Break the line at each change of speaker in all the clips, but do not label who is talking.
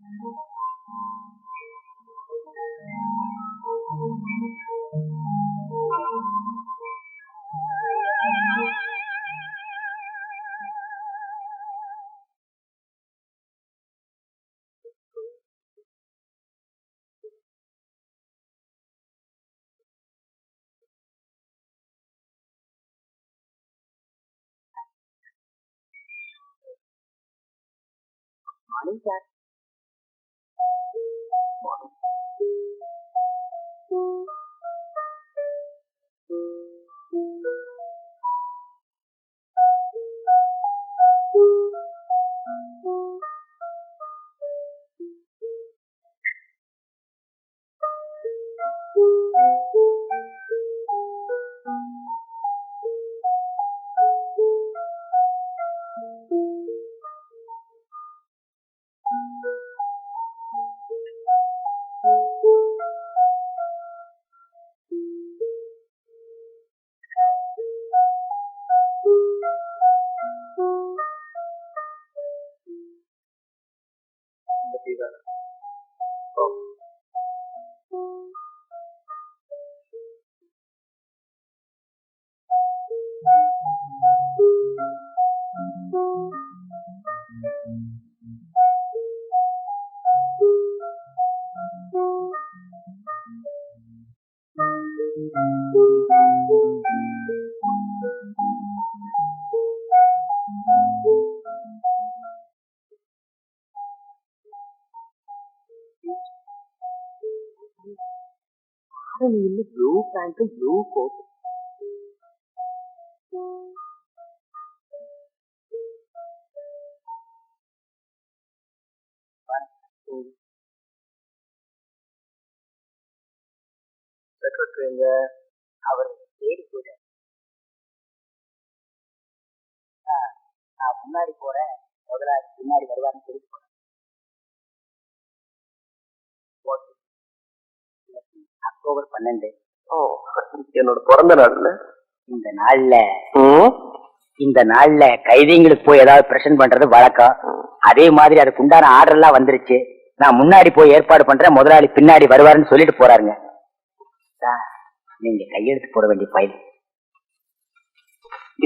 Morning, sir. Blue pant and blue coat. செக்ரட்டரிங்க அவர் தேடி போயிட்டேன். நான் முன்னாடி போறேன், முதலாளி பின்னாடி வருவாருன்னு சொல்லி போறேன். அக்டோபர் 12.
என்னோட பிறந்த நாள்ல
இந்த நாள்ல கைதிங்களுக்கு போய் ஏதாவது பிரசன்ட் பண்றது வழக்கம். அதே மாதிரி அதுக்கு உண்டான ஆர்டர் எல்லாம் வந்துருச்சு. நான் முன்னாடி போய் ஏற்பாடு பண்றேன், முதலாளி பின்னாடி வருவாருன்னு சொல்லிட்டு போறாருங்க. நீங்க கையெழுத்து போட வேண்டிய ஃபைல்.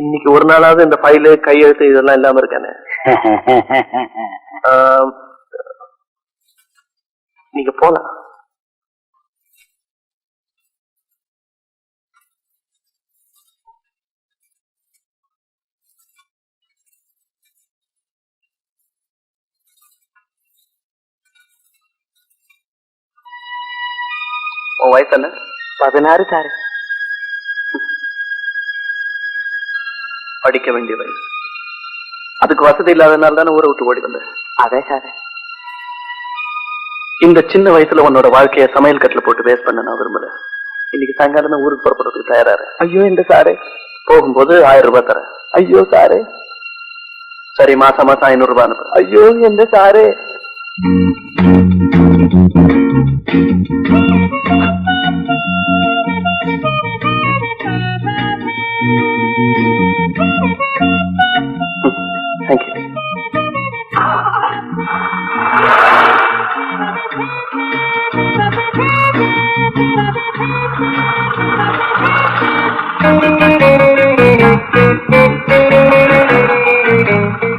இன்னைக்கு ஒரு நாளாவது இந்த ஃபைலு கையெழுத்து இதெல்லாம் இல்லாம இருக்கானே. நீங்க போலாம். உன் வயசு என்ன?
16 சார்.
படிக்க வேண்டிய வயசு. அதுக்கு வசதி இல்லாதனால தானே ஊரை விட்டு ஓடி வந்தேன்.
அதே சார்.
இந்த சின்ன வயசுல உன்னோட வாழ்க்கைய சமையல் கட்டில போட்டு வேஸ்ட் பண்ண நான் விரும்பல. இன்னைக்கு சாயங்காலம் ஊருக்கு புறப்படுறதுக்கு தயாராரு.
ஐயோ இந்த சாரு.
போகும்போது 1000 ரூபாய் தரேன்.
ஐயோ சாரு.
சரி, மாசம் 500 ரூபாய் அனுப்பு.
ஐயோ எந்த sir.
Thank you.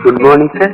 Good morning, sir.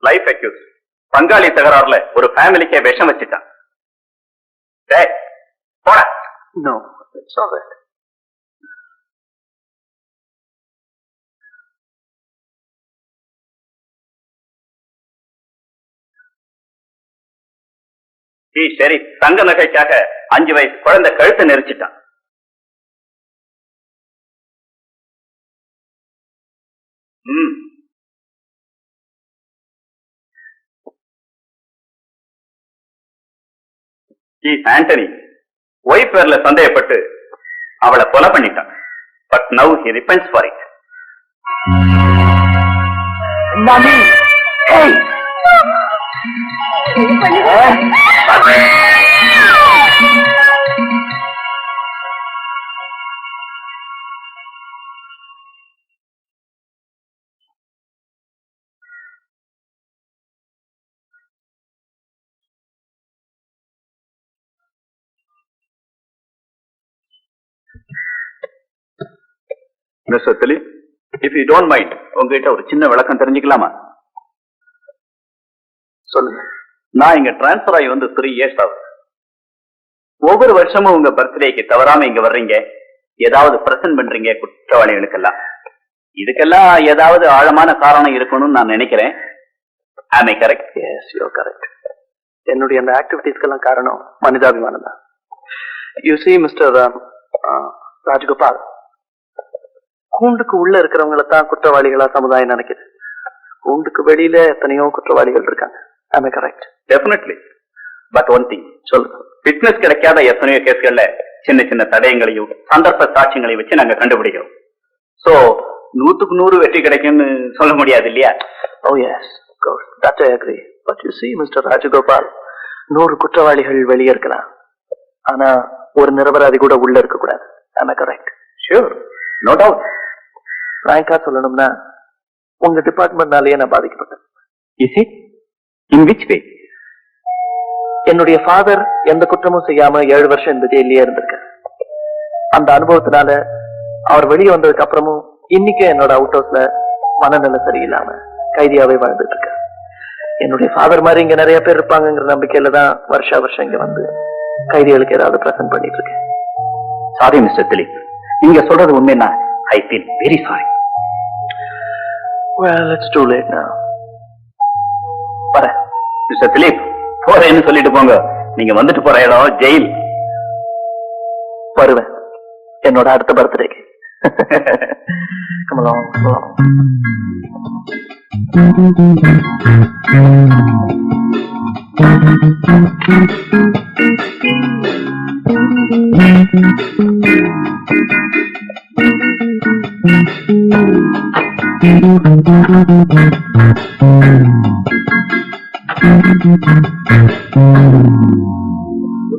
Life accused பங்காளி தகராறுல ஒரு ஃபேமிலிக்கே விஷம் வச்சுட்டான். போட.
No, it's all right.
சரி, தங்க நகைக்காக 5 வயசு குழந்தை கழுத்தை நெரிச்சிட்டான். ஆண்டனி ஒய்ஃப் பேர்ல சந்தேகப்பட்டு அவளை கொலை பண்ணிட்டான். But now he repents for it. Mister Dilip, if you don't mind, உங்ககிட்ட ஒரு சின்ன விளக்கம் தெரிஞ்சுக்கலாமா?
சொல்லுங்க.
நான் இங்க டிரான்ஸ்பர் ஆகி வந்து 3 years ஆகுது. ஒவ்வொரு வருஷமும் உங்க பர்த்டேக்கு தவறாம இங்க வர்றீங்க, ஏதாவது பிரசன்ட் பண்றீங்க குற்றவாளிகளுக்கெல்லாம். இதுக்கெல்லாம் ஏதாவது ஆழமான காரணம் இருக்கணும்னு நான் நினைக்கிறேன். Am I correct?
Yes, you are correct. என்னுடைய அந்த ஆக்டிவிட்டீஸ்க்கெல்லாம் காரணம் மனிதாபிமானம் தான். யூ சி மிஸ்டர் ராஜகோபால், கூண்டுக்கு உள்ள இருக்கிறவங்கள தான் குற்றவாளிகளா சமுதாயம் நினைக்குது. கூண்டுக்கு வெளியில எத்தனையோ குற்றவாளிகள் இருக்காங்க. ஆம் I correct?
Definitely. But one thing,
சொல்லுங்க.
ஃபிட்னஸ் கிடைக்காத எத்தனையோ கேஸ்கள்ல சின்ன சின்ன தடயங்களையும் சந்தர்ப்ப சாட்சியங்களையும் வச்சு நாங்க கண்டுபிடிக்கிறோம். சோ 100க்கு 100 வெற்றி கிடைக்கும்னு சொல்ல முடியாது இல்லையா?
Oh yes, of course. That I agree. But you see, Mr. Rajagopal, 100 குற்றவாளிகள் வெளியே இருக்கலாம். ஆனா ஒரு நிரபராதி கூட உள்ள இருக்க கூடாது. Am I correct?
Sure, no doubt.
ஃப்ராங்கா சொல்லணும்னா உங்க டிபார்ட்மெண்ட்னாலேயே நான் பாதிக்கப்பட்டேன்.
Is it? In which way?
என்னுடைய ஃபாதர் எந்த குற்றமும் செய்யாம 7 வருஷம் இந்த ஜெயிலே இருந்திருக்கார். அந்த அனுபவத்தினால அவர் வெளியே வந்ததுக்கு அப்புறமும் இன்னைக்கும் என்னோட அவுட் ஹவுஸ்ல மனநிலை சரியில்லாம கைதியாவே வாழ்ந்துட்டு இருக்க. என்னுடைய ஃபாதர் மாதிரி இங்க நிறைய பேர் இருப்பாங்கிற நம்பிக்கையில தான் வருஷம் இங்க வந்து கைதிகளுக்கு ஏதாவது பிரசன்ட் பண்ணிட்டு இருக்கேன்.
சாரி மிஸ்டர் திலீப், நீங்க சொல்றது உண்மைன்னா I feel very sorry.
Well, it's too late now.
வரேன் மிஸ்டர் திலீப். போறேன்னு சொல்லிட்டு போங்க. நீங்க வந்துட்டு போற இடம் ஜெயில்.
வருவேன் என்னோட அடுத்த பர்த்டேக்கு. Come along, come along.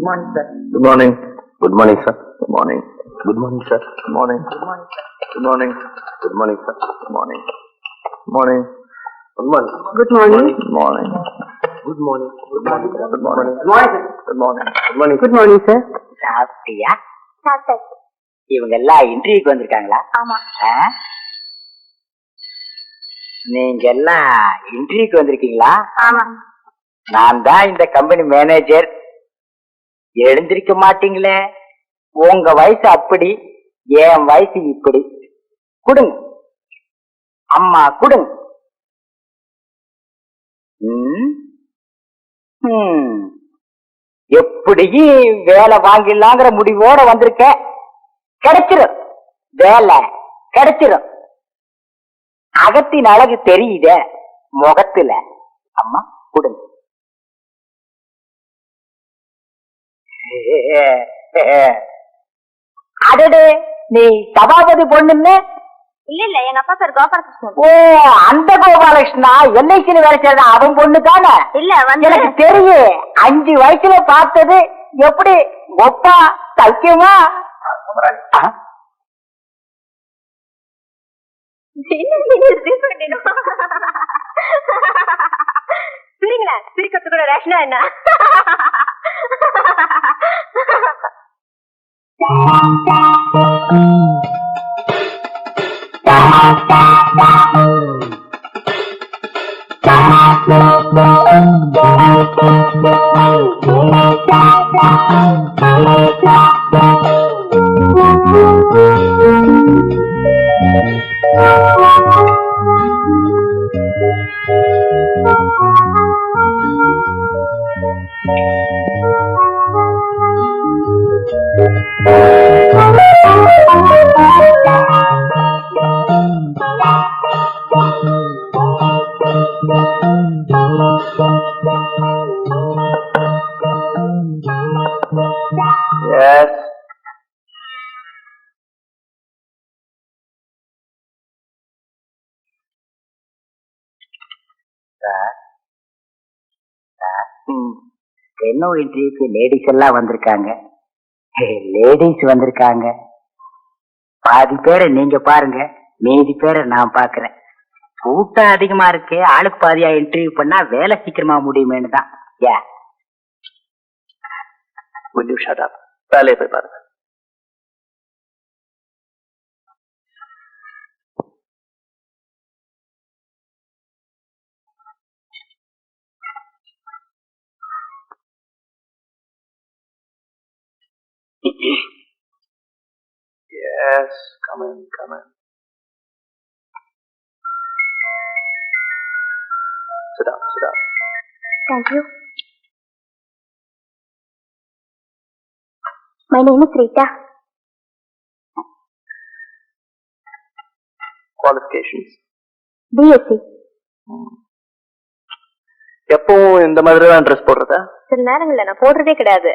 Good morning, sir.
Good morning. Good morning, sir. Good morning. Good morning, sir. Good morning. Good morning, sir. Good morning. Good morning, sir. Good morning. Good morning. Good morning.
Good morning.
Good morning. Good morning. Good morning. Good morning.
Good morning, sir.
Good morning. Good morning.
Good morning, sir. சாப்பிட்டியா?
சாப்பிட்டேன்.
இவங்க எல்லாம் இன்டர்வியூக்கு வந்திருக்காங்களா?
ஆமா.
நீங்க எல்லாம் இன்டர்வியூக்கு வந்திருக்கீங்களா?
ஆமா.
நான் தான் இந்த கம்பெனி மேனேஜர். எழுந்திருக்க மாட்டீங்களே. உங்க வயசு அப்படி, என் வயசு இப்படி. குடுங்க அம்மா, குடுங்க. எப்படியும் வேலை வாங்கிடலாங்கிற முடிவோட வந்திருக்க. கிடைச்சிரும், வேலை கிடைச்சிரும். அகத்தின் அழகு தெரியுதே முகத்துல. அம்மா கொடுங்க. அடடே, நீ சபாபதி பொண்ணுன்னு?
இல்ல இல்ல, எங்க அப்பா பேர் கோபாலகிருஷ்ணன்.
ஓ, அந்த கோபாலகிருஷ்ணா எல்ஐசியில வேலை செய்யறதா அவன் பொண்ணு தானே?
இல்ல வந்து
எனக்கு தெரியும். 5 வயசுல பார்த்தது. எப்படி ஒப்பா சக்கியமா?
சரிங்களா, சிரிக்கிறதுக்கு கூட ரேஷனா என்ன?
Yes.
ஸ்டெனோ இன்டர்வியூக்கு லேடிஸ் எல்லாம் வந்திருக்காங்க. லேடிஸ் வந்திருக்காங்க. பாதி பேரை நீங்க பாருங்க, மீதி பேரை நான் பாக்குறேன். கூட்டம் அதிகமா இருக்கு, ஆளுக்கு பாதியா இன்டர்வியூ பண்ணா வேலை சீக்கிரமா முடியுமேனு தான்.
Will you shut up? வேலையை போய் பாருங்க. Yes, come in, come in. Sit down, sit down.
Thank you. My name is Rita.
Qualifications.
BSc.
எப்பவும் இந்த மாதிரி தான் ட்ரெஸ் போடுறதா?
சில நேரங்கள்ல நான் போடுறதே கிடையாது.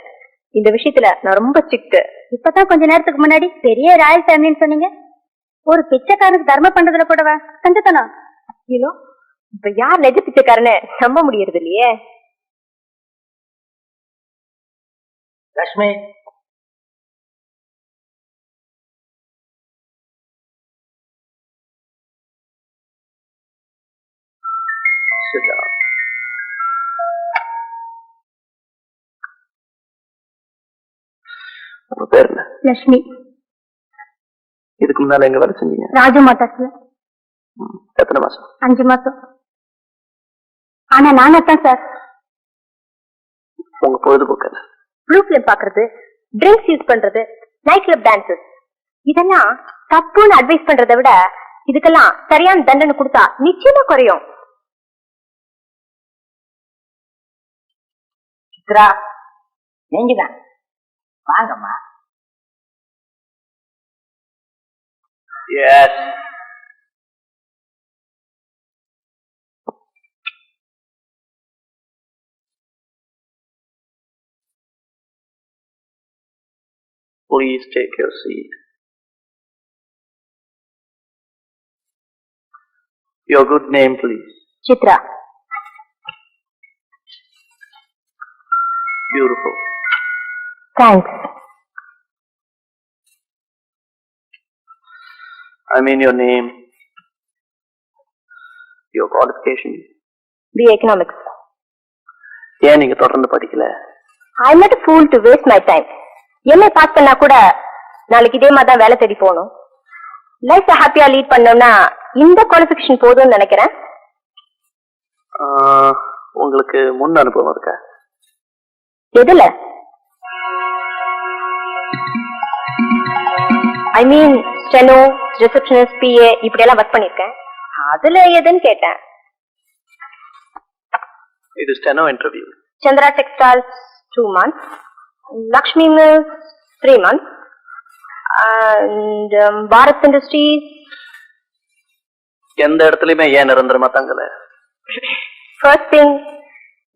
இந்த விஷயத்துல நான் ரொம்ப ஸ்ட்ரிக்ட். இப்பதான் கொஞ்ச நேரத்துக்கு முன்னாடி பெரிய ராயல் ஃபேமிலின்னு சொன்னீங்க. ஒரு பிச்சைக்காரனுக்கு தர்மம் பண்றதுல கூடவா கஞ்சத்தனம்? யூனோ, இப்ப யார் நெஜ பிச்சைக்காரன்னு நம்ப முடியறது இல்லையே.
Lakshmi,
Sit down. உங்க பேர் என்ன?
லட்சுமி.
இதுக்கு முன்னால எங்க வேலை செஞ்சீங்க?
ராஜு மோட்டார்ஸ்ல
எத்தனை மாசம்?
5 மாசம். ஆனா நானே தான் சார்.
உங்க பொழுதுபோக்கு என்ன?
ப்ளூ பிலிம் பாக்குறது, ட்ரிங்க்ஸ் யூஸ் பண்றது, நைட் கிளப் டான்சஸ். இதெல்லாம் தப்புன்னு அட்வைஸ் பண்றதை விட இதுக்கெல்லாம் சரியான தண்டனை கொடுத்தா நிச்சயமா குறையும்.
சித்ரா, நீங்கதான் வாங்கம்மா.
Yes. Please take your seat. Your good name, please.
Chitra.
Beautiful.
Thanks.
I mean your name, your qualification.
BA Economics.
ஏன் நீங்க தொடர்ந்து படிக்கல?
I'm not a fool to waste my time. MA pass பண்ணா கூட நாளைக்கு இதே மாதிரி தான் வேலை தேடி போகணும். லைஃப் ஹாப்பியா லீட் பண்ணோம்னா இந்த குவாலிஃபிகேஷன் போதும்னு நினைக்கிறேன்.
உங்களுக்கு முன் அனுபவம் இருக்கா?
எதுல? ஐ மீன் ஸ்டெனோ, ரிசப்ஷனிஸ்ட், PA இப்படி எல்லாம் ஒர்க் பண்ணிருக்கேன். அதுல எதுன்னு கேட்டேன்.
இது steno interview.
Chandra textiles 2 months, Lakshmi mills 3 months, and Bharat industries.
எந்த இடத்துலயுமே ஏன் நிரந்தரமா தங்கல?
ஃபர்ஸ்ட் திங்,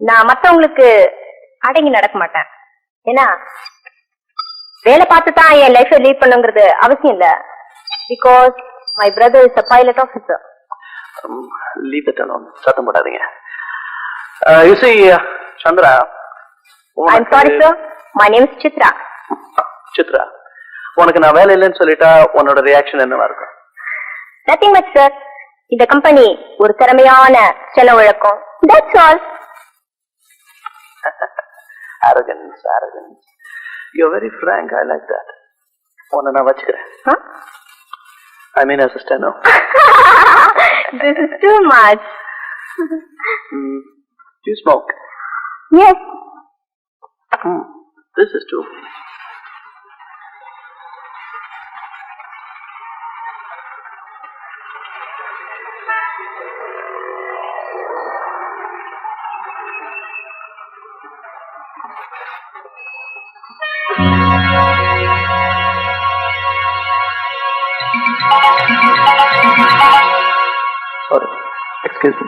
நான் மத்தவங்களுக்கு அடங்கி நடக்க மாட்டேன். ஏன்னா வேலை பார்த்து தான் என் லைஃபை லீட் பண்ணுங்கிறது அவசியம் இல்ல. Because my brother is a pilot officer.
Leave it alone. சத்தம் போடாதீங்க. You see, Chandra.
I'm sorry sir. My name is Chitra.
Chitra, உனக்கு நான் வேலை இல்லைன்னு சொல்லிட்டா உன்னோட ரியாக்ஷன் என்னவா இருக்கும்?
Nothing much sir. இந்த கம்பெனி ஒரு திறமையான செலவு வழக்கம். That's all.
Arrogance, arrogance. You're very frank. I like that. உன்னை நான் வச்சுக்கிறேன்.
Huh?
I mean as a steno.
This is too much.
Do you smoke?
Yes.
This is too. Sorry. Excuse me.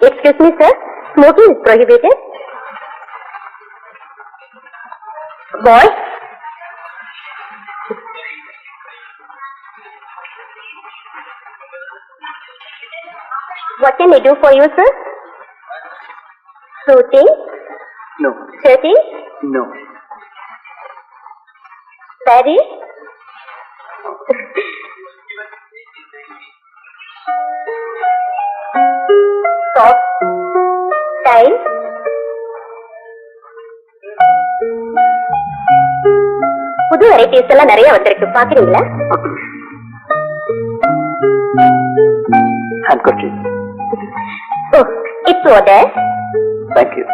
Excuse me, sir. Smoking is prohibited. Boy. What can I do for you, sir? Fruiting?
No.
Shirting?
No.
Berry? Soft? Time? புது varieties எல்லாம் நிறைய வந்திருக்கு பாக்குறீங்களா?
Handkerchief.
Oh, it's order.
Thank you.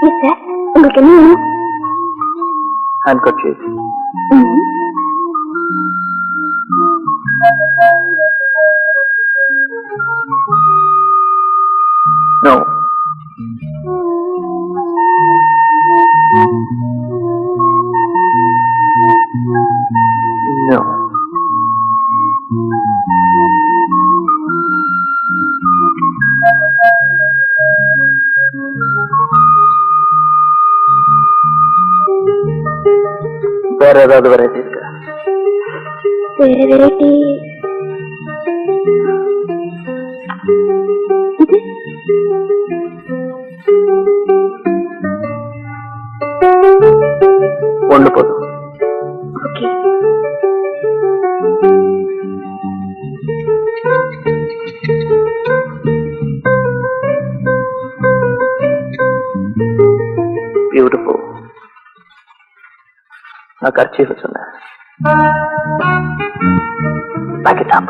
Yes, sir. உங்களுக்கு என்ன வேணும்?
Handkerchief. No. No. வேற ஏதாவது வெரைட்டி இருக்கா?
வேற வெரைட்டி
ஒண்ணு போதும்.
ஓகே.
பியூட்டிஃபுல். நான் கர்ச்சீஃப் சொன்னேன். Back it up.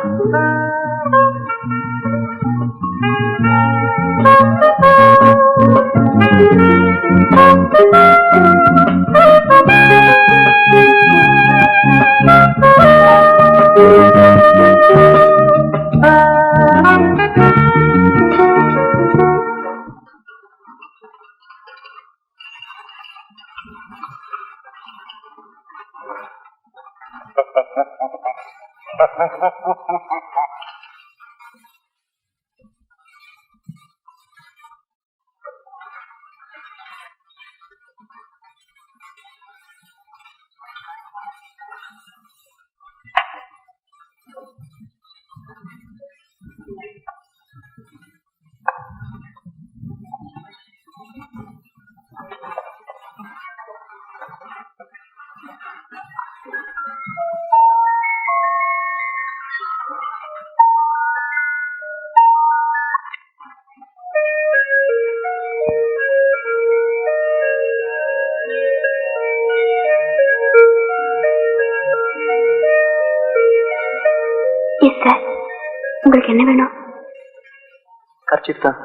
Yes sir. உங்களுக்கு என்ன வேணும்?
கர்ச்சீஃப் தான்.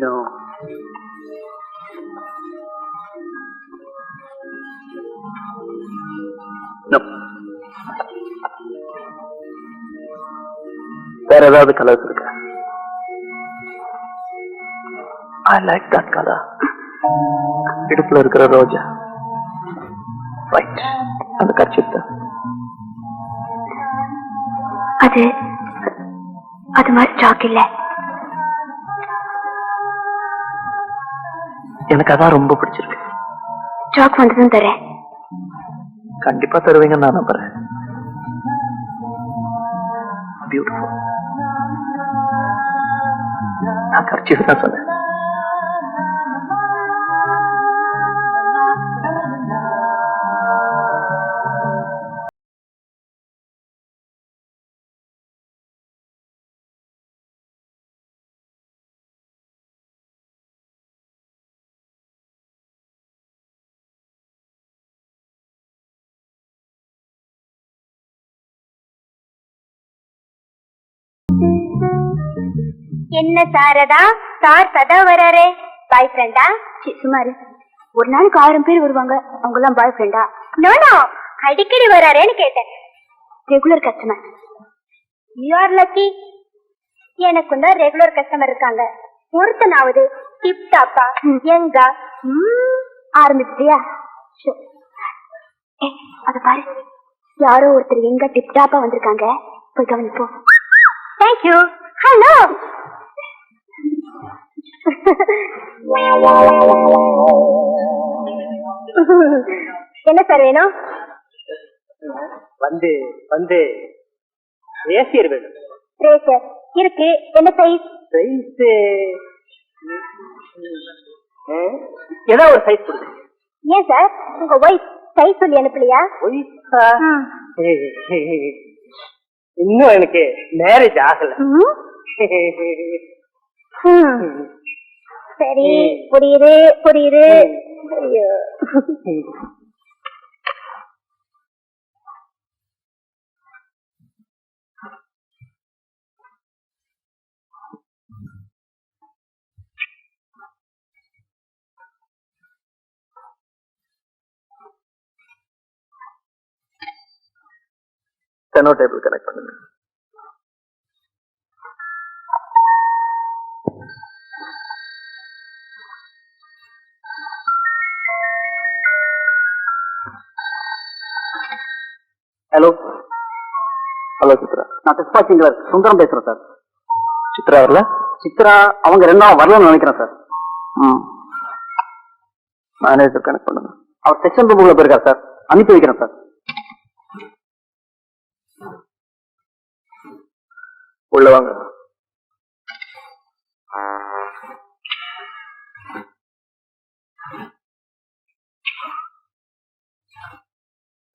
No. No. வேற ஏதாவது கலர்ஸ் இருக்கா? I like that color. இடுப்புல இருக்கிற ரோஜா. Right. அந்த கர்ச்சீஃப் தான்.
அது மாதிரி ஸ்டாக் இல்ல.
எனக்கு அதான் ரொம்ப பிடிச்சிருக்கு.
ஸ்டாக் வந்ததும் தரேன்.
கண்டிப்பா தருவீங்கன்னு நான் நம்புறேன். பியூட்டிஃபுல். நான் கர்ச்சீஃப் தான் சொன்னேன்.
என்ன சாரதா, சார் சதா வராரே. பாய் ஃப்ரெண்டா? சுமாரு ஒரு நாளுக்கு 1000 பேர் வருவாங்க. அவங்க எல்லாம் பாய் ஃப்ரெண்டா? நோ, அடிக்கடி வராரேன்னு கேட்டேன். Regular customer. You are lucky. எனக்கும் தான் ரெகுலர் கஸ்டமர் இருக்காங்க. ஒருத்தனாவது டிப் டாப்பா எங்க ஆரம்பிச்சியா? அத பாரு, யாரோ ஒருத்தர் எங்க டிப் டாப்பா வந்திருக்காங்க. போய் கவனிப்போம். தேங்க்யூ. ஹலோ. என்ன சார் வேணும்?
வந்து வந்து ரேசியர் வேணும்.
ரேசர் இருக்கு. என்ன சைஸ்?
சைஸ் ஏதோ ஒரு சைஸ் கொடுங்க.
ஏன் சார் உங்க ஒய்ஃப் சைஸ் சொல்லி அனுப்பலையா?
இன்னும் எனக்கு மேரேஜ் ஆகல.
சரி, புரியுது புரியுது. ஐயோ.
ஸ்டெனோ டேபிள் கனெக்ட் பண்ணுங்க.
Hello
hello Chitra.
நான் டிஸ்பாச்சிங் சுந்தரம் பேசுறேன் சார்.
சித்ரா வரல?
சித்ரா அவங்க 2 வரலன்னு நினைக்கிறேன் சார்.
மேனேஜர் கனெக்ட் பண்ணுங்க.
அவர் செக்ஷன் ரூமுக்குள்ள போயிருக்கார் சார். அனுப்பி வைக்கிறேன் சார்.
உள்ள வாங்க.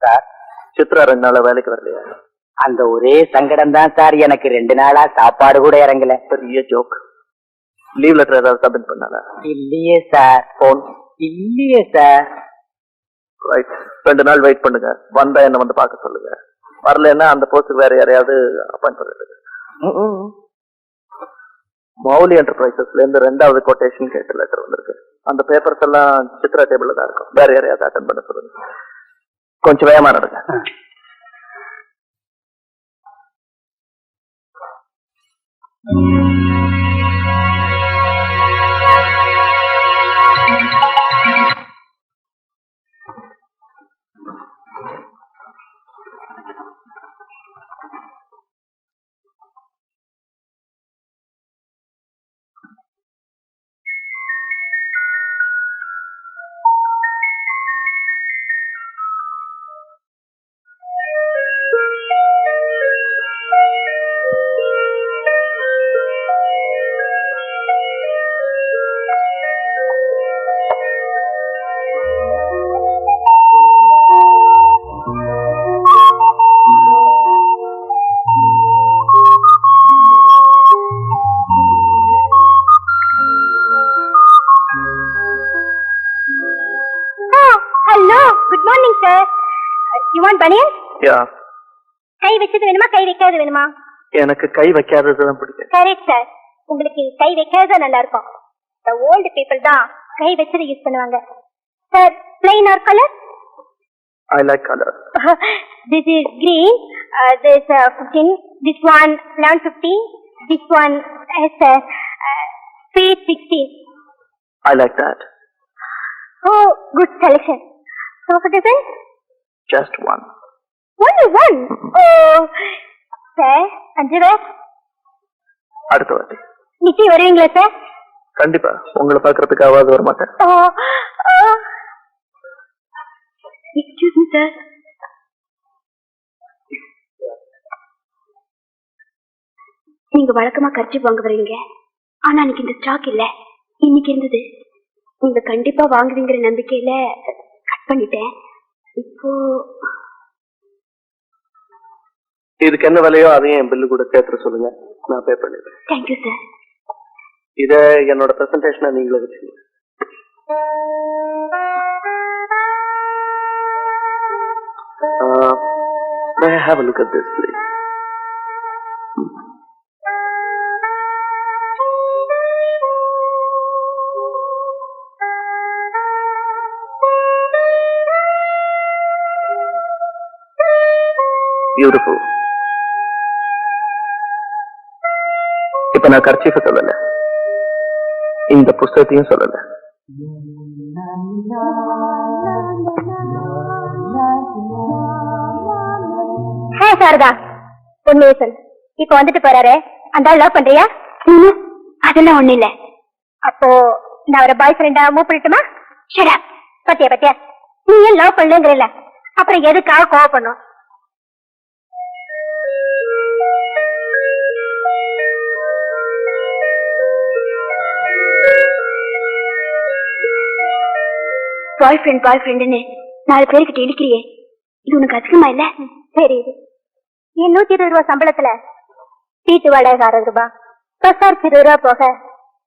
சார்,
சித்ரா 2 நாளா வேலைக்கு வரலையா?
அந்த ஒரே சங்கடம் தான் சார். எனக்கு 2 நாளா சாப்பாடு கூட இறங்கல.
பெரிய ஜோக். லீவ் லெட்டர் ஏதாவது சப்மிட் பண்ணால?
இல்லையே சார்.
போன்
இல்லையே சார்.
ரைட். 2 நாள் வெயிட் பண்ணுங்க. வந்தா என்ன வந்து பார்க்க சொல்லுங்க. வரலன்னா அந்த போஸ்டுக்கு வேற யாரையாவது அப்பாயிண்ட் பண்ணுங்க. மௌலி என்டர்பிரைசஸ்ல இருந்து 2வது கோட்டேஷன் கேட்டு லெட்டர் வந்திருக்கு. அந்த பேப்பர்ஸ் எல்லாம் சித்ரா டேபிள்ல தான் இருக்கும். வேற யாரையாவது அட்டெண்ட் பண்ண சொல்லுங்க. கொஞ்சம் வேகமா நடங்க.
கை வச்சது வேணுமா கை வைக்காது வேணுமா?
எனக்கு கை வைக்காததுதான் பிடிக்கும்.
Correct sir. உங்களுக்கு கை வைக்காத நல்லா இருக்கும். The old people தான் கை வச்சது யூஸ் பண்ணுவாங்க. Sir, plain or color?
I like color.
This is green. This 15. This one 11.50. This one is speed 16.
I like that.
Oh, good selection. So what is it?
Just one.
Only one? Oh, sir, 5 பேர்.
அடுத்த வாட்டி
நிச்சயம் வருவீங்களா sir?
கண்டிப்பா. உங்களை பாக்குறதுக்கு ஆவாது வர மாட்டேன்.
Excuse me sir. நீங்க வழக்கமா கர்ச்சீப் வாங்க வரீங்க. ஆனா இன்னைக்கு இந்த ஸ்டாக் இல்ல. இன்னைக்கு இருந்தது. நீங்க கண்டிப்பா வாங்குவீங்கிற நம்பிக்கையில கட் பண்ணிட்டேன். இப்போ
இதுக்கு என்ன விலையோ அதையும் என் பில்லு கூட சேர்த்து சொல்லுங்க. நான் பே பண்ணிடுறேன்.
Thank you sir.
இத என்னோட பிரசன்டேஷனை நீங்களே வச்சுக்கோங்க. May I have a look at this, please? Beautiful. இப்ப நான் கர்ச்சீஃபை சொல்லல, இந்த புஸ்தகத்தையும் சொல்லல.
சாரதா, உண்மையை சொல்லு. இப்ப வந்துட்டு போறாரு, அந்த லவ் பண்றியா? அதெல்லாம் ஒண்ணு இல்ல. அப்போ நான் அவரை பாய் ஃப்ரெண்டா மூவ் பண்ணிட்டுமா? பத்தியா பத்தியா, நீ ஏன் லவ் பண்ணலங்கிறல, அப்புறம் எதுக்காக கோவப்படணும்? பாய் ஃப்ரெண்ட்னு 4 பேருக்கிட்ட இழுக்கிறியே, இது உனக்கு அதிகமா இல்ல? சரி, என் 120 ரூபாய் சம்பளத்துல வீட்டு வாடகை 60 ரூபாய், பசார் 20 ரூபாய் போக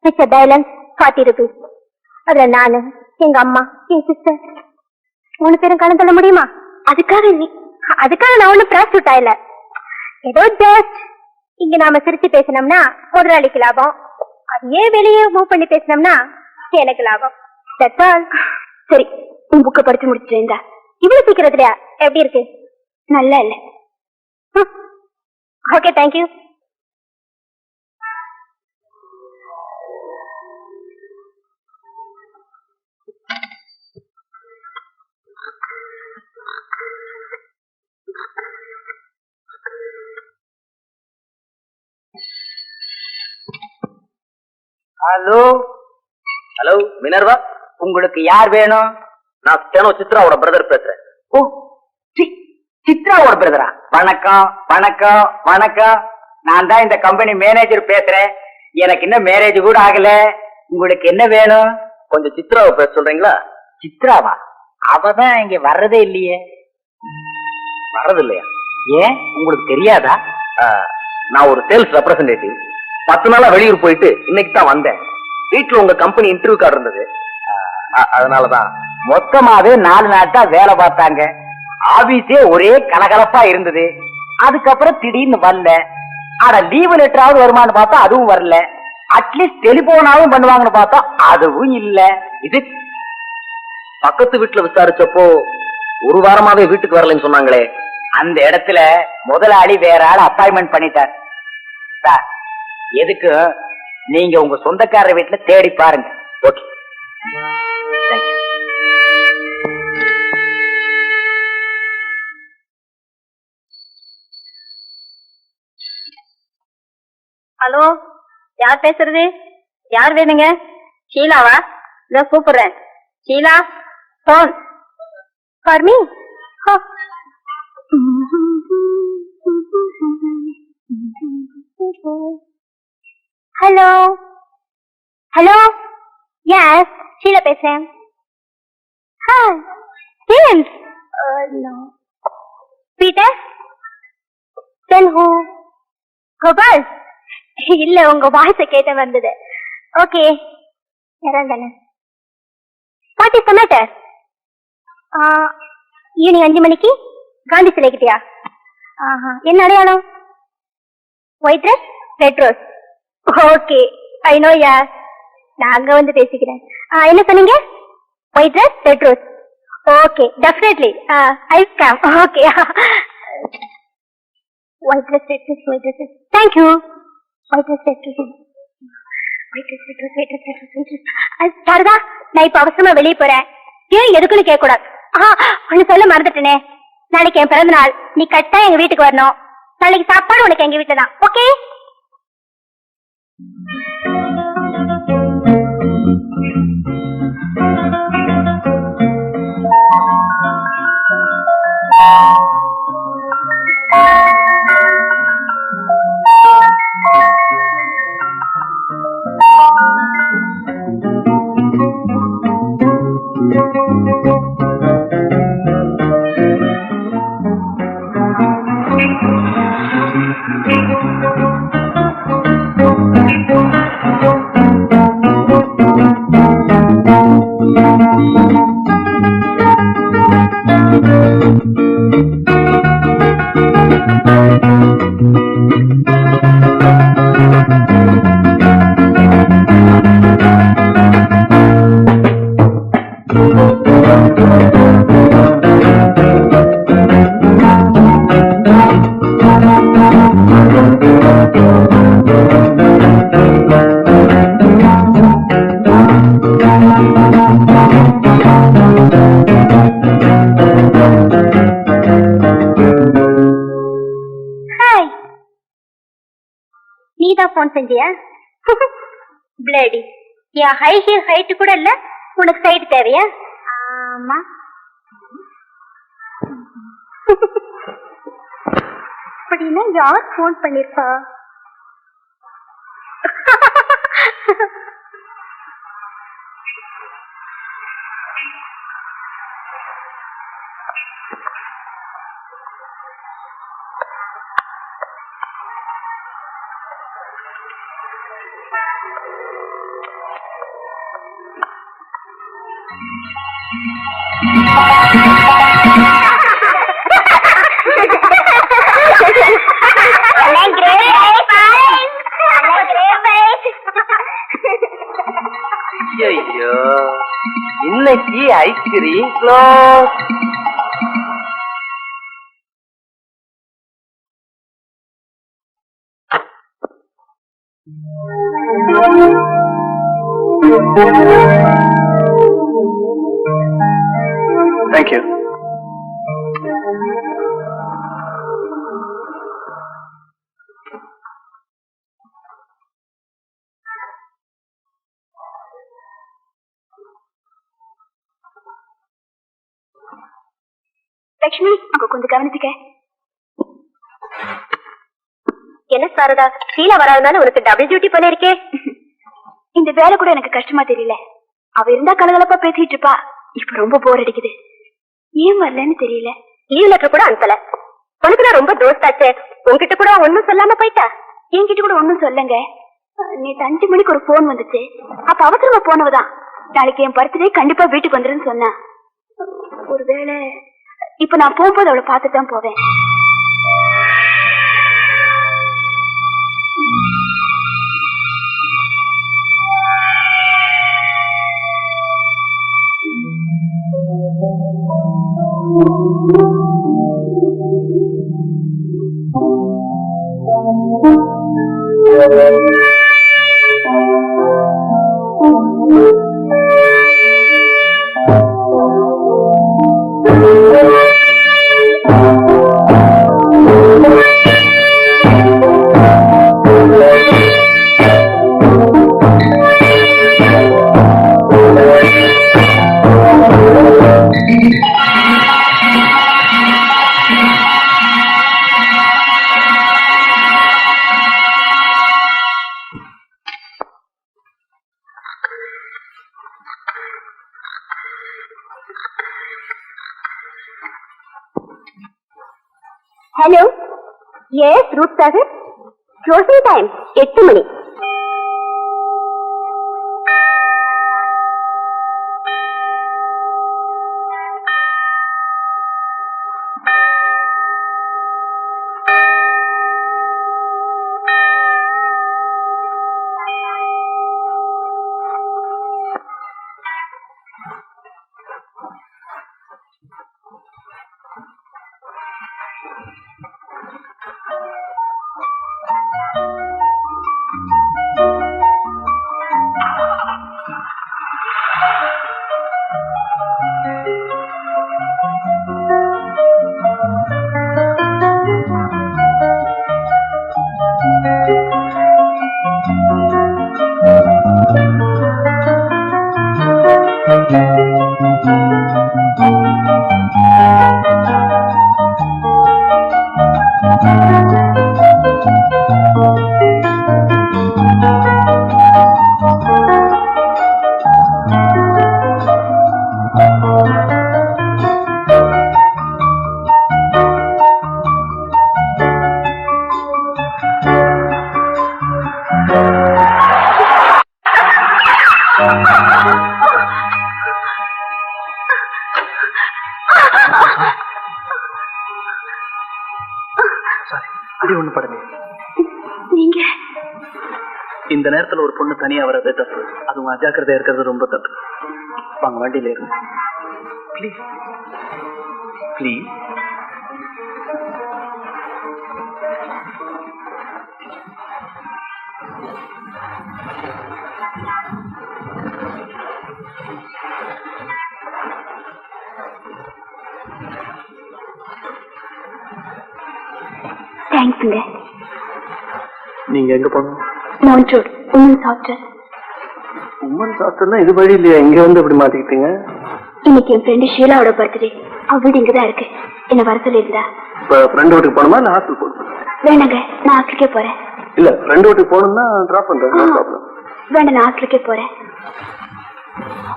மிச்ச பேலன்ஸ் 40 ரூபீஸ். அதுல நானு, எங்க அம்மா, என் சிஸ்டர் 3 பேரும் கணக்கு தள்ள முடியுமா? அதுக்காக நான் ஒண்ணு பிராஸ்டியூட் ஆயில. ஏதோ ஜஸ்ட் இங்க நாம சிரிச்சு பேசினோம்னா முதலாளிக்கு லாபம், அதையே வெளியே மூவ் பண்ணி பேசினோம்னா எனக்கு லாபம். That's all. சரி, உன் புக்க படிச்சு முடிச்சுட்டா இவ்வளவு சீக்கிரத்துலயா? எப்படி இருக்கு? நல்லா இல்ல. Okay, thank you.
Hello
hello Minerva,
உங்களுக்கு யார் வேணும்?
நான் ஸ்டெனோ சித்ராவோட பிரதர் பேசுறேன்.
ஓ, சித்ராவோட பிரதரா? வணக்கம் வணக்கம் வணக்கம். நான் தான் இந்த கம்பெனி மேனேஜர் பேசுறேன். எனக்கு இன்னும் மேரேஜ் கூட ஆகல. உங்களுக்கு என்ன வேணும்?
கொஞ்சம் சித்ராவை பேச சொல்றீங்களா?
சித்ராவா? அவதான் இங்க வர்றதே இல்லையே.
வர்றது இல்லையா?
ஏன், உங்களுக்கு தெரியாதா?
நான் ஒரு சேல்ஸ் ரெப்ரசன்டேட்டிவ். 10 நாளா வெளியூர் போயிட்டு இன்னைக்கு தான் வந்தேன். வீட்டுல உங்க கம்பெனி இன்டர்வியூ கார்டு இருந்தது, அதனாலதான்.
மொத்தமாவே 4 நாட்டா வேலை பார்த்தாங்க. ஆபீஸே ஒரே கலகலப்பா இருந்தது. அதுக்கப்புறம் திடீர்னு வரல. ஆனா லீவு லெட்டராவது வருமானு பார்த்தா அதுவும் வரல. அட்லீஸ்ட் டெலிபோனாவும் பண்ணுவாங்கன்னு பார்த்தா அதுவும் இல்ல.
இது பக்கத்து வீட்டுல விசாரிச்சப்போ 1 வாரமாவே வீட்டுக்கு வரலன்னு சொன்னாங்களே.
அந்த இடத்துல முதலாளி வேற ஆள் அப்பாயின்மெண்ட் பண்ணிட்டார். சார், எதுக்கு நீங்க உங்க சொந்தக்காரர் வீட்டுல தேடி பாருங்க.
Okay, thank you.
ஹலோ, யார் பேசுறது? யார் வேணுங்க? ஷீலாவா? இதோ கூப்பிடுறேன். Sheela, phone for me. Hello hello, yes Sheela பேசுறேன். James? No. Peter? Then who? Gopal? இல்ல, உங்க வாய்ஸ கேட்ட வந்தது. ஓகே, யாராந்தானே? What is the matter? Evening 5 மணிக்கு காந்தி சிலைக்கிட்டியா? என்ன அடையாளம்? White rose, red rose. Okay, I know யார். நான் அங்க வந்து பேசிக்கிறேன். என்ன சொன்னீங்க? White rose, red rose. Okay, definitely I come. Okay, white rose, red rose, white rose. Thank you. White rose, red rose, white rose, red rose, white rose, red rose. Sarada, நான் இப்ப அவசரமா வெளியே போறேன். ஏன் எதுக்குன்னு கேட்க கூடாது. ஒண்ணு சொல்ல மறந்துட்டேனே. நாளைக்கு என் பிறந்த நாள். நீ கரெக்டா எங்க வீட்டுக்கு வரணும். நாளைக்கு சாப்பாடு உனக்கு எங்க வீட்டுல தான். ஓகே? நீதான் போன் செஞ்சியா? பிளேடி, என் ஹை ஹீல் ஹைட் கூட இல்ல, உனக்கு சைடு தேவையா? ஆமா. அப்படின்னா யார் போன் பண்ணிருப்பா?
ஐயோ, இன்னைக்கு ice cream close.
Thank you.
Lakshmi, அங்க கொஞ்சம் கவனிச்சுக்க. என்ன சாரதா, ஷீலா வராதனால உனக்கு டபுள் டியூட்டி போல இருக்கே. இந்த வேலை கூட எனக்கு கஷ்டமா தெரியல. அவ இருந்தா கலகலப்பா பேசிட்டு இருப்பா. இப்ப ரொம்ப போர் அடிக்குது. ஏன் வரலன்னு தெரியல. லீவ் லெட்டர் கூட அனுப்பல. உனக்கு நான் ரொம்ப தோஸ்தாச்சே, உன்கிட்ட கூட ஒன்னும் சொல்லாம போயிட்டா. என்கிட்ட கூட ஒன்னும் சொல்லுங்க. நேற்று 5 மணிக்கு ஒரு போன் வந்துச்சு. அப்ப அவசரமா போனவதான். நாளைக்கு என் பர்த்டே கண்டிப்பா வீட்டுக்கு வந்துருன்னு சொன்னா. ஒருவேளை இப்ப நான் போகும்போது அவளை பார்த்துட்டு தான் போவேன். ஹலோ, எஸ் ரூட் சாகர். க்ளோசிங் டைம் 8 மணி.
நீங்க இந்த நேரத்துல ஒரு பொண்ணு தனியா வரதே தப்பு. அதுவும் அஜாக்கிரதையா இருக்கிறது ரொம்ப தப்பு. வாங்க வண்டியில இருந்து ப்ளீஸ் ப்ளீஸ்.
தேங்க்ஸுங்க.
நீங்க எங்க போகணும்?
மான்ட்ரோட் உமன்ஸ் ஹாஸ்டல்.
உமன்ஸ் ஹாஸ்டல்னா இது வழி இல்லையா? இங்க வந்து இப்படி மாட்டிக்கிட்டீங்க?
இன்னைக்கு என் ஃப்ரெண்டு ஷீலாவோட பர்த்டே. அவ வீடு இங்கதான் இருக்கு. என்ன வர சொல்லியிருந்தா.
இப்ப ஃப்ரெண்ட் வீட்டுக்கு போகணுமா இல்ல ஹாஸ்டல் போகணுமா?
வேண்டாங்க, நான் ஹாஸ்டலுக்கே போறேன்.
இல்ல ஃப்ரெண்ட் வீட்டுக்கு போகணும்னா டிராப் பண்றேன்.
வேண்டாம், நான் ஹாஸ்டலுக்கே போறேன்.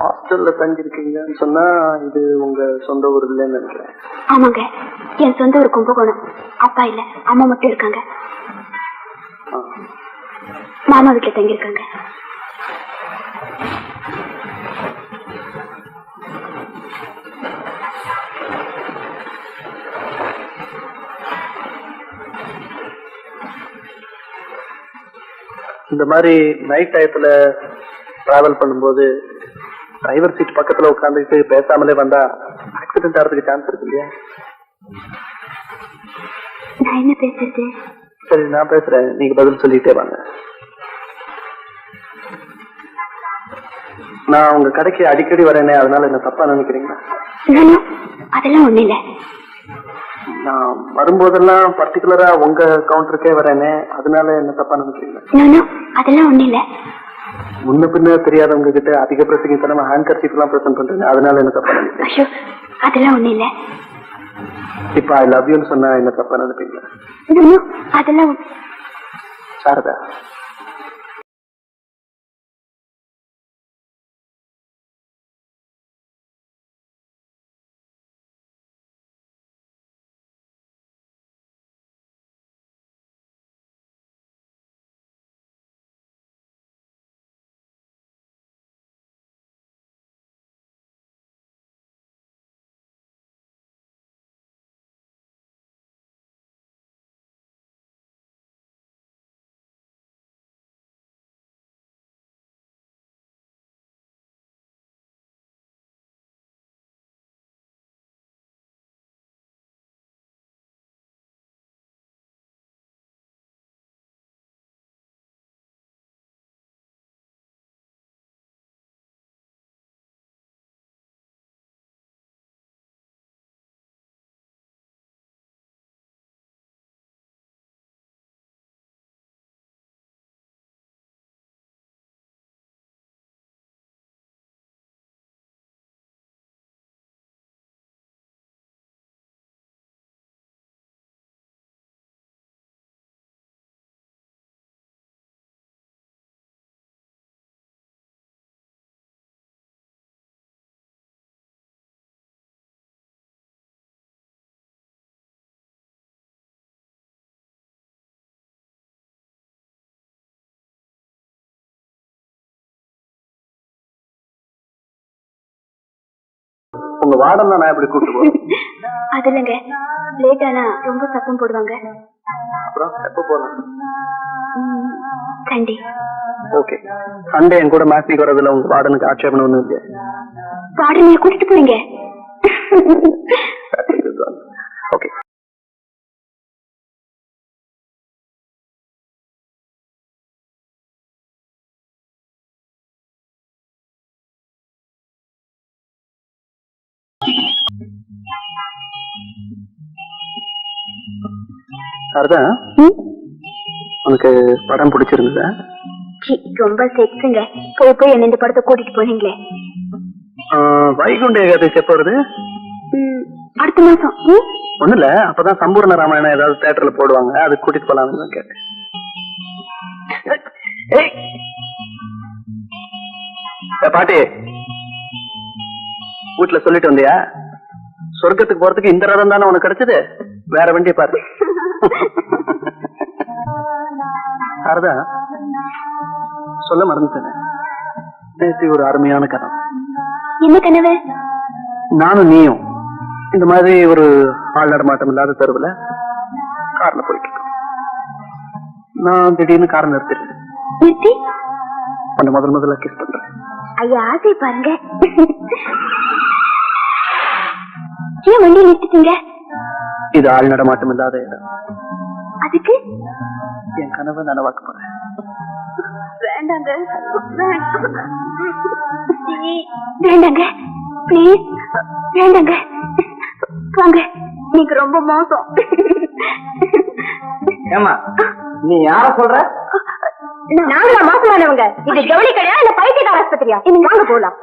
ஹாஸ்டல்ல தங்கி இருக்கீங்கன்னு சொன்னா இது உங்க சொந்த ஊர் இல்லைன்னு நினைக்கிறேன்.
ஆமாங்க, என் சொந்த ஊர் கும்பகோணம். அப்பா இல்ல, அம்மா மட்டும் இருக்காங்க. மாமா வீட்டுல தங்கி இருக்காங்க.
இந்த மாதிரி நைட் டயத்துல டிராவல் பண்ணும்போது டிரைவர் சீட் பக்கத்துல உட்காந்துக்கிட்டு பேசாமலே வந்தா ஆக்சிடென்ட் ஆகிறதுக்கு சான்ஸ் இருக்கு இல்லையா?
நான் என்ன பேசுறது?
சரி, நான் பேசுறேன், நீங்க பதில் சொல்லிட்டே வாங்க. நான் உங்க கடைக்கு அடிக்கடி வரேனே, அதனால என்ன தப்பா நினைக்கிறீங்களா?
அதெல்லாம் ஒண்ணு இல்ல.
நான் வரும்போதெல்லாம் பர்டிகுலரா உங்க கவுண்டருக்கே வரேனே, அதனால என்ன தப்பா நினைக்கிறீங்களா?
அதெல்லாம் ஒண்ணு இல்ல.
முன்ன பின்ன தெரியாதவங்க கிட்ட அதிக பிரச்சனை ஹேண்ட் கர்ச்சீஃப் எல்லாம் பிரசன்ட் பண்றேன், அதனால என்ன தப்பா நினைக்கிறீங்க?
அதெல்லாம் ஒண்ணு இல்ல.
இப்ப ஐ லவ் யூன்னு சொன்னா என்ன தப்பா நினைப்பீங்களா?
அதெல்லாம்
சாரதா, உங்க வார்டன் தான் நான் எப்படி கூப்பிட்டு போறேன்?
அது இல்லைங்க, லேட் ஆனா ரொம்ப சத்தம் போடுவாங்க.
அப்புறம் எப்ப போறேன்?
சண்டே.
ஓகே, சண்டே என் கூட மேட்னிக்கு வரதுல உங்க வார்டனுக்கு ஆட்சேபணம் ஒண்ணும் இல்லையா?
வார்டனை கூட்டிட்டு போறீங்க?
ஓகே. சாரதா, உனக்கு படம் பிடிச்சிருந்ததா?
ரொம்ப செக்ஸுங்க. போய் போய் என்ன இந்த படத்தை கூட்டிட்டு போனீங்களே.
வைகுண்ட ஏகாதசி எப்ப வருது?
அடுத்த மாசம்.
ஒண்ணு இல்ல, அப்பதான் சம்பூர்ண ராமாயணம் ஏதாவது தியேட்டர்ல போடுவாங்க, அது கூட்டிட்டு போலாம்னு தான் கேட்டேன். பாட்டி, வீட்டுல சொல்லிட்டு வந்தியா? சொர்க்கத்துக்கு போறதுக்கு இந்த ரதம் தானே உனக்கு கிடைச்சது, வேற வண்டியை பாரு. சாரதா, சொல்ல மறந்துட்டேன், நேற்று ஒரு அருமையான கனவு.
என்ன கனவு?
நானும் நீயும் இந்த மாதிரி ஒரு ஆள் நடமாட்டம் இல்லாத தெருவுல கார்ல போயிட்டு இருக்கோம். நான் திடீர்னு கார் நிறுத்திடுறேன். உன்னை முதல்ல கிஸ் பண்றேன்.
ஐயா, ஆசை பாருங்க. ஏன் வண்டியை நிறுத்திட்டீங்க?
இது ஆள் நடமாட்டம் இல்லாத இடம்.
அதுக்கு
என் கனவை நனவாக்க போறேன்.
வேண்டாங்க, வேண்டாங்க, பிளீஸ் வேண்டாங்க. வாங்க, நீங்க ரொம்ப மோசம்.
ஏமா நீ யார சொல்ற?
நாங்க மாசமானவங்க. இது ஜவுளி கடையா இல்ல பைத்தியக்கார ஆஸ்பத்திரியா? நீங்க வாங்க போலாம்.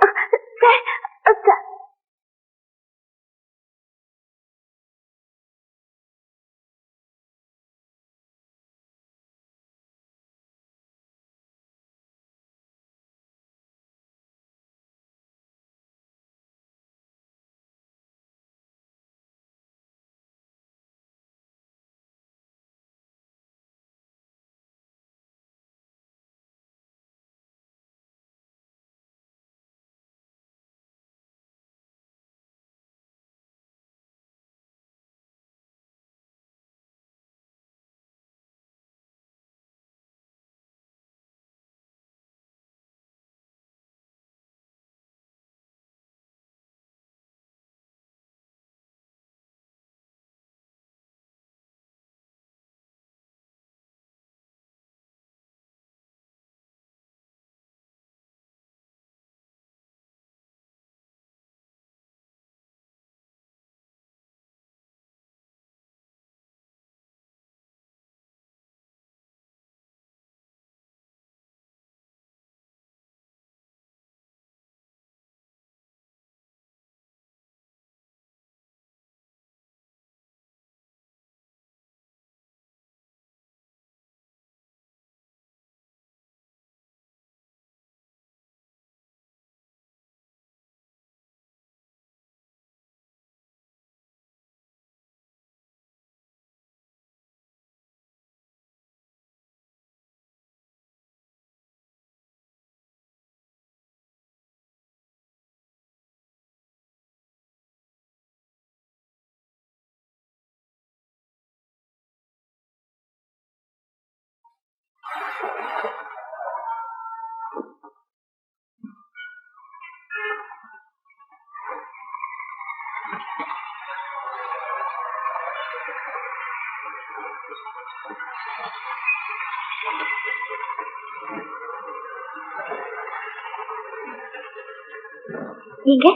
நீங்க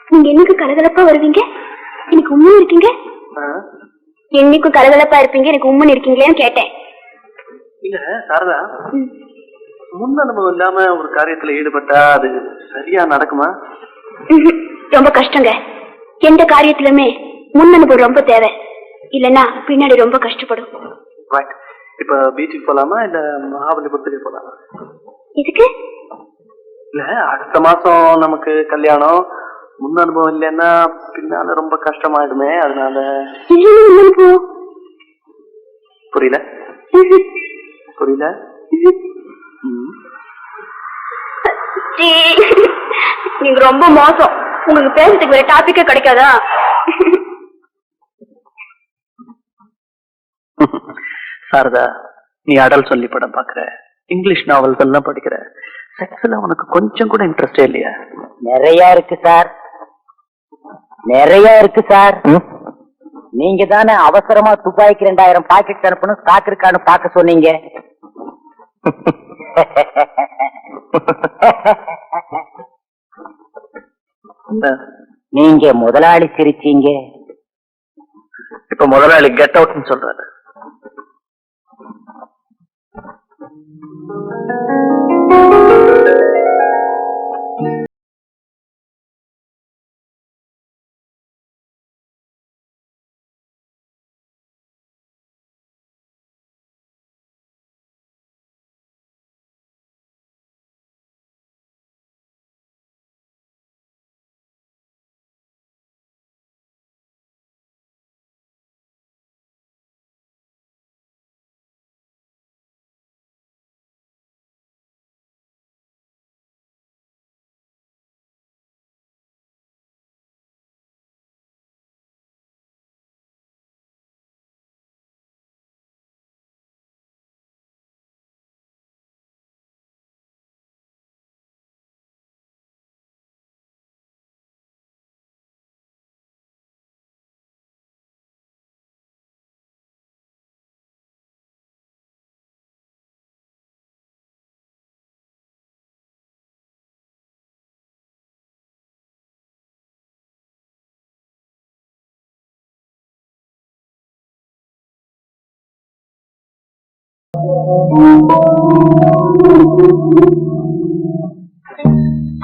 நீங்க என்னைக்கும் கலகலப்பா வருவீங்க, எனக்கு உண்மையும் இருக்கீங்க. என்னைக்கும் கலகலப்பா இருப்பீங்க, எனக்கு உண்மை இருக்கீங்களேன்னு கேட்டேன்.
இல்ல சாரதா, முன் அனுபவம் இல்லாம ஒரு காரியத்துல ஈடுபட்டா அது சரியா நடக்குமா?
ரொம்ப கஷ்டங்க. எந்த காரியத்திலுமே முன் அனுபவம் ரொம்ப தேவை, இல்லன்னா பின்னாடி ரொம்ப கஷ்டப்படும்.
இப்ப பீச்சுக்கு போலாமா இல்ல மகாபலிபுரத்துக்கு போலாமா?
இதுக்கு
இல்ல, அடுத்த மாசம் நமக்கு கல்யாணம். முன் அனுபவம் இல்லைன்னா பின்னால ரொம்ப கஷ்டமாயிடுமே, அதனால. புரியல புரியல.
நீங்க ரொம்ப மோசம். உங்களுக்கு பேசுறதுக்கு வேற டாபிக்கே கிடைக்காதா?
சாரதா, நீ அடல் சொல்லி படம் பாக்குற, இங்கிலீஷ் நாவல்ஸ் எல்லாம் படிக்கிற, செக்ஸ்ல உனக்கு கொஞ்சம் கூட இன்ட்ரெஸ்டே இல்லையா?
நிறைய இருக்கு சார், நிறைய இருக்கு சார். நீங்க தானே அவசரமா துபாய்க்கு 2000 பாக்கெட் அனுப்பணும், ஸ்டாக் இருக்கான்னு பார்க்க சொன்னீங்க. நீங்க முதலாளி சிரிச்சீங்க,
இப்ப முதலாளி கெட் அவுட்னு சொல்றாரு.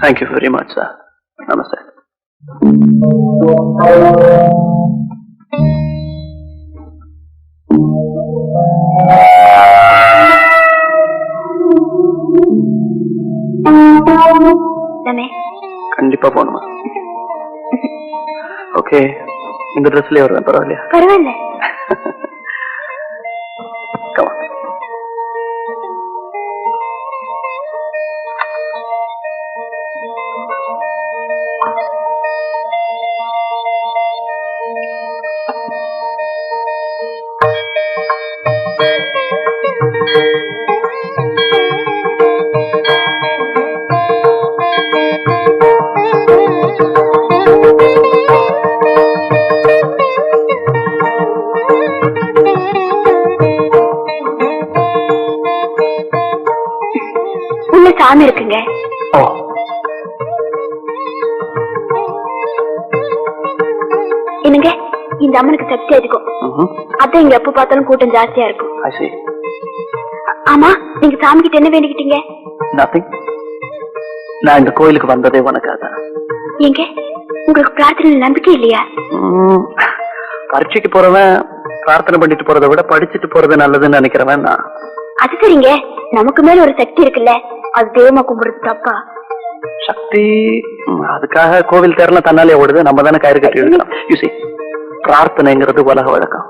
Thank you very much sir. நமஸ்தே. கண்டிப்பா போகணுமா? ஓகே, இந்த ட்ரெஸ்லயே வருவேன். பரவாயில்லையா?
பரவாயில்ல. உள்ள சாமி இருக்குங்க. என்னங்க, இந்த அம்மனுக்கு சக்தி அதிகம். அதான் இங்க எப்ப பார்த்தாலும் கூட்டம் ஜாஸ்தியா இருக்கும். ஆமா, நீங்க சாமி கிட்ட என்ன வேண்டிக்கிட்டீங்க?
நான் இந்த கோயிலுக்கு வந்ததே உனக்காக.
எங்க உங்களுக்கு பிரார்த்தனை நம்பிக்கை இல்லையா?
பரீட்சைக்கு போறவன் பிரார்த்தனை பண்ணிட்டு போறதை விட படிச்சுட்டு போறது நல்லதுன்னு நினைக்கிறவன் நான்.
அது சரிங்க, நமக்கு மேல ஒரு சக்தி இருக்குல்ல, அது தெய்வமா கும்பிடுறது தப்பா?
சக்தி அதுக்காக கோவில் தேரலாம் தன்னாலே ஓடுது, நம்ம தானே கயிறு கட்டி எடுக்கலாம். யூசி, பிரார்த்தனைங்கிறது உலக வழக்கம்,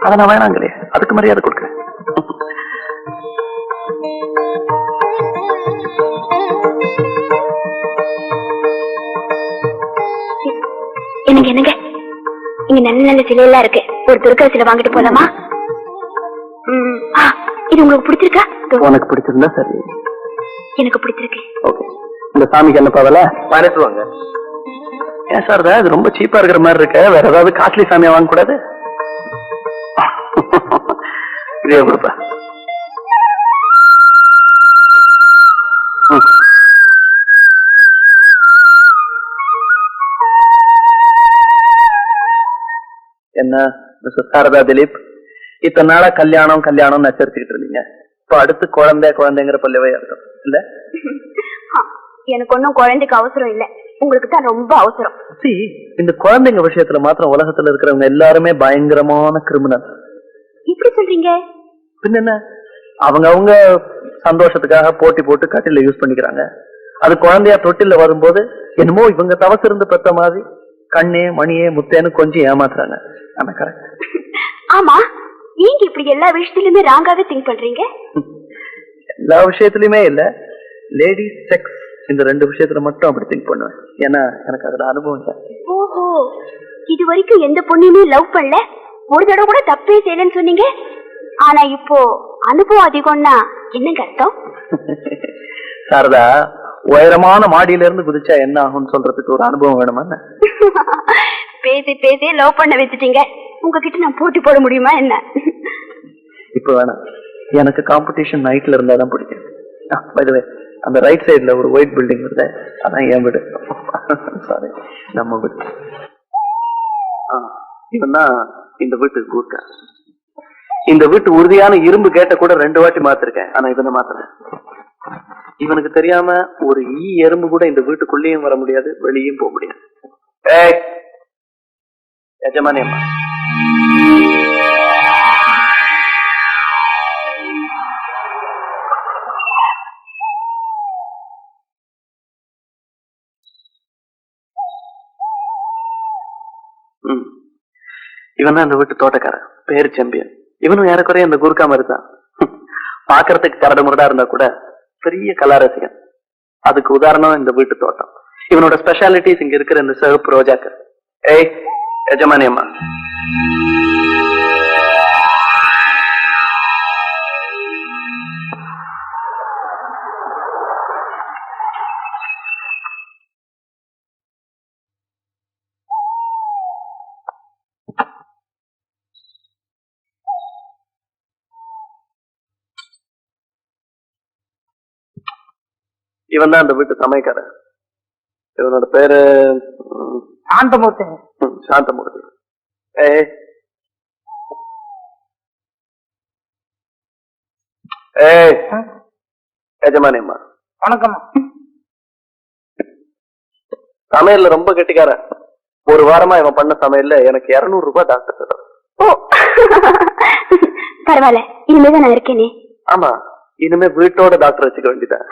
அதை நான் வேணாங்களே, அதுக்கு மரியாதை கொடுக்குறேன்.
என்னங்க என்னங்க, இங்க நல்ல நல்ல சிலையெல்லாம் இருக்கு, ஒரு துர்க்கா சிலை வாங்கிட்டு போலாமா? இது உங்களுக்கு பிடிச்சிருக்கா?
உனக்கு பிடிச்சிருந்தா சரி.
எனக்கு பிடிச்சிருக்கு.
ஓகே, இந்த சாமிக்கு என்ன பாவல மறைச்சுவாங்க. ஏன் சார் இது ரொம்ப சீப்பா இருக்கிற மாதிரி இருக்க, வேற ஏதாவது காஸ்ட்லி சாமியா வாங்க கூடாது? இதே கொடுப்பா. என்ன மிஸ்டர் சாரதா திலீப், இத்தனை நாளா கல்யாணம் கல்யாணம் நச்சரிச்சுக்கிட்டு இருந்தீங்க, இப்ப அடுத்து குழந்தைங்கிற பல்லவே அர்த்தம் இல்ல?
எனக்கு ஒன்னும் குழந்தைக்கு அவசரம் இல்ல, உங்களுக்கு தான் ரொம்ப அவசரம்.
இந்த குழந்தைங்க விஷயத்துல மாத்திரம் உலகத்துல இருக்கிறவங்க எல்லாருமே பயங்கரமான கிரிமினல்.
எப்படி சொல்றீங்க?
பின்ன என்ன, அவங்க சந்தோஷத்துக்காக போட்டி போட்டு கட்டில யூஸ் பண்ணிக்கிறாங்க. அது குழந்தையா தொட்டில வரும்போது என்னமோ இவங்க தவசு இருந்து பெற்ற மாதிரி கண்ணே மணியே முத்தேன்னு கொஞ்சம் ஏமாத்துறாங்க. கரெக்ட்.
ஆமா, நீங்க இப்படி எல்லா விஷயத்திலுமே ராங்காவே திங்க் பண்றீங்க.
எல்லா விஷயத்திலுமே இல்ல, லேடிஸ் செக்ஸ் இந்த ரெண்டு விஷயத்துல மட்டும் அப்படி திங்க் பண்ணுவேன். ஏன்னா எனக்கு அதுல அனுபவம் இல்லை.
ஓஹோ, இது வரைக்கும் எந்த பொண்ணுமே லவ் பண்ணல, ஒரு தடவை கூட தப்பே செய்யலன்னு சொன்னீங்க. ஆனா இப்போ அனுபவம் அதிகம்னா என்னங்க அர்த்தம்?
சாரதா, உயரமான மாடியில இருந்து குதிச்சா என்ன ஆகும்னு சொல்றதுக்கு ஒரு அனுபவம் வேணுமா?
பேசி பேசி லவ் பண்ண வச்சுட்டீங்க, உங்ககிட்ட நான் போட்டி போட முடியுமா என்ன?
இப்ப வேணாம், எனக்கு காம்படிஷன் நைட்ல இருந்தாதான் பிடிக்கும். பை தி வே, அந்த ரைட் சைடுல ஒரு ஒயிட் பில்டிங் வருது, அதான் என் வீடு. சாரி, நம்ம வீடு. இவன் தான் இந்த வீட்டுக்கு கூர்க்கா. இந்த வீட்டு உறுதியான இரும்பு கேட்ட கூட 2 வாட்டி மாத்திருக்கேன், ஆனா இவனை மாத்திரேன். இவனுக்கு தெரியாம ஒரு எறும்பு கூட இந்த வீட்டுக்குள்ளேயும் வர முடியாது, வெளியும் போக முடியாது. எஜமானி அம்மா, இவன் தான் இந்த வீட்டு தோட்டக்காரன், பேரு செம்பியன். இவனும் ஏறக்குறைய இந்த குர்கா மாதிரி தான். பாக்குறதுக்கு கரடு முரடா இருந்தா கூட பெரிய கலாரசிகன். அதுக்கு உதாரணம் இந்த வீட்டு தோட்டம். இவனோட ஸ்பெஷாலிட்டிஸ் இங்க இருக்கிற இந்த சிவப்பு ரோஜாக்கள். எஜமானி அம்மா, இவன் தான் அந்த வீட்டு சமையக்காரன். இவனோட பேரு
சாந்தமூர்த்தி.
சாந்தமூர்த்தி. ஏய் எஜமானி அம்மா
வணக்கம்.
சமையல்ல ரொம்ப கெட்டிக்காரன். ஒரு வாரமா இவன் பண்ண சமையல்ல எனக்கு 200 ரூபாய் டாக்டர் தர்றான்.
ஓ பரவாயில்ல, இனிமேதான் நான் இருக்கேனே.
ஆமா, இனிமே வீட்டோட டாக்டர் வச்சுக்க வேண்டியதான்.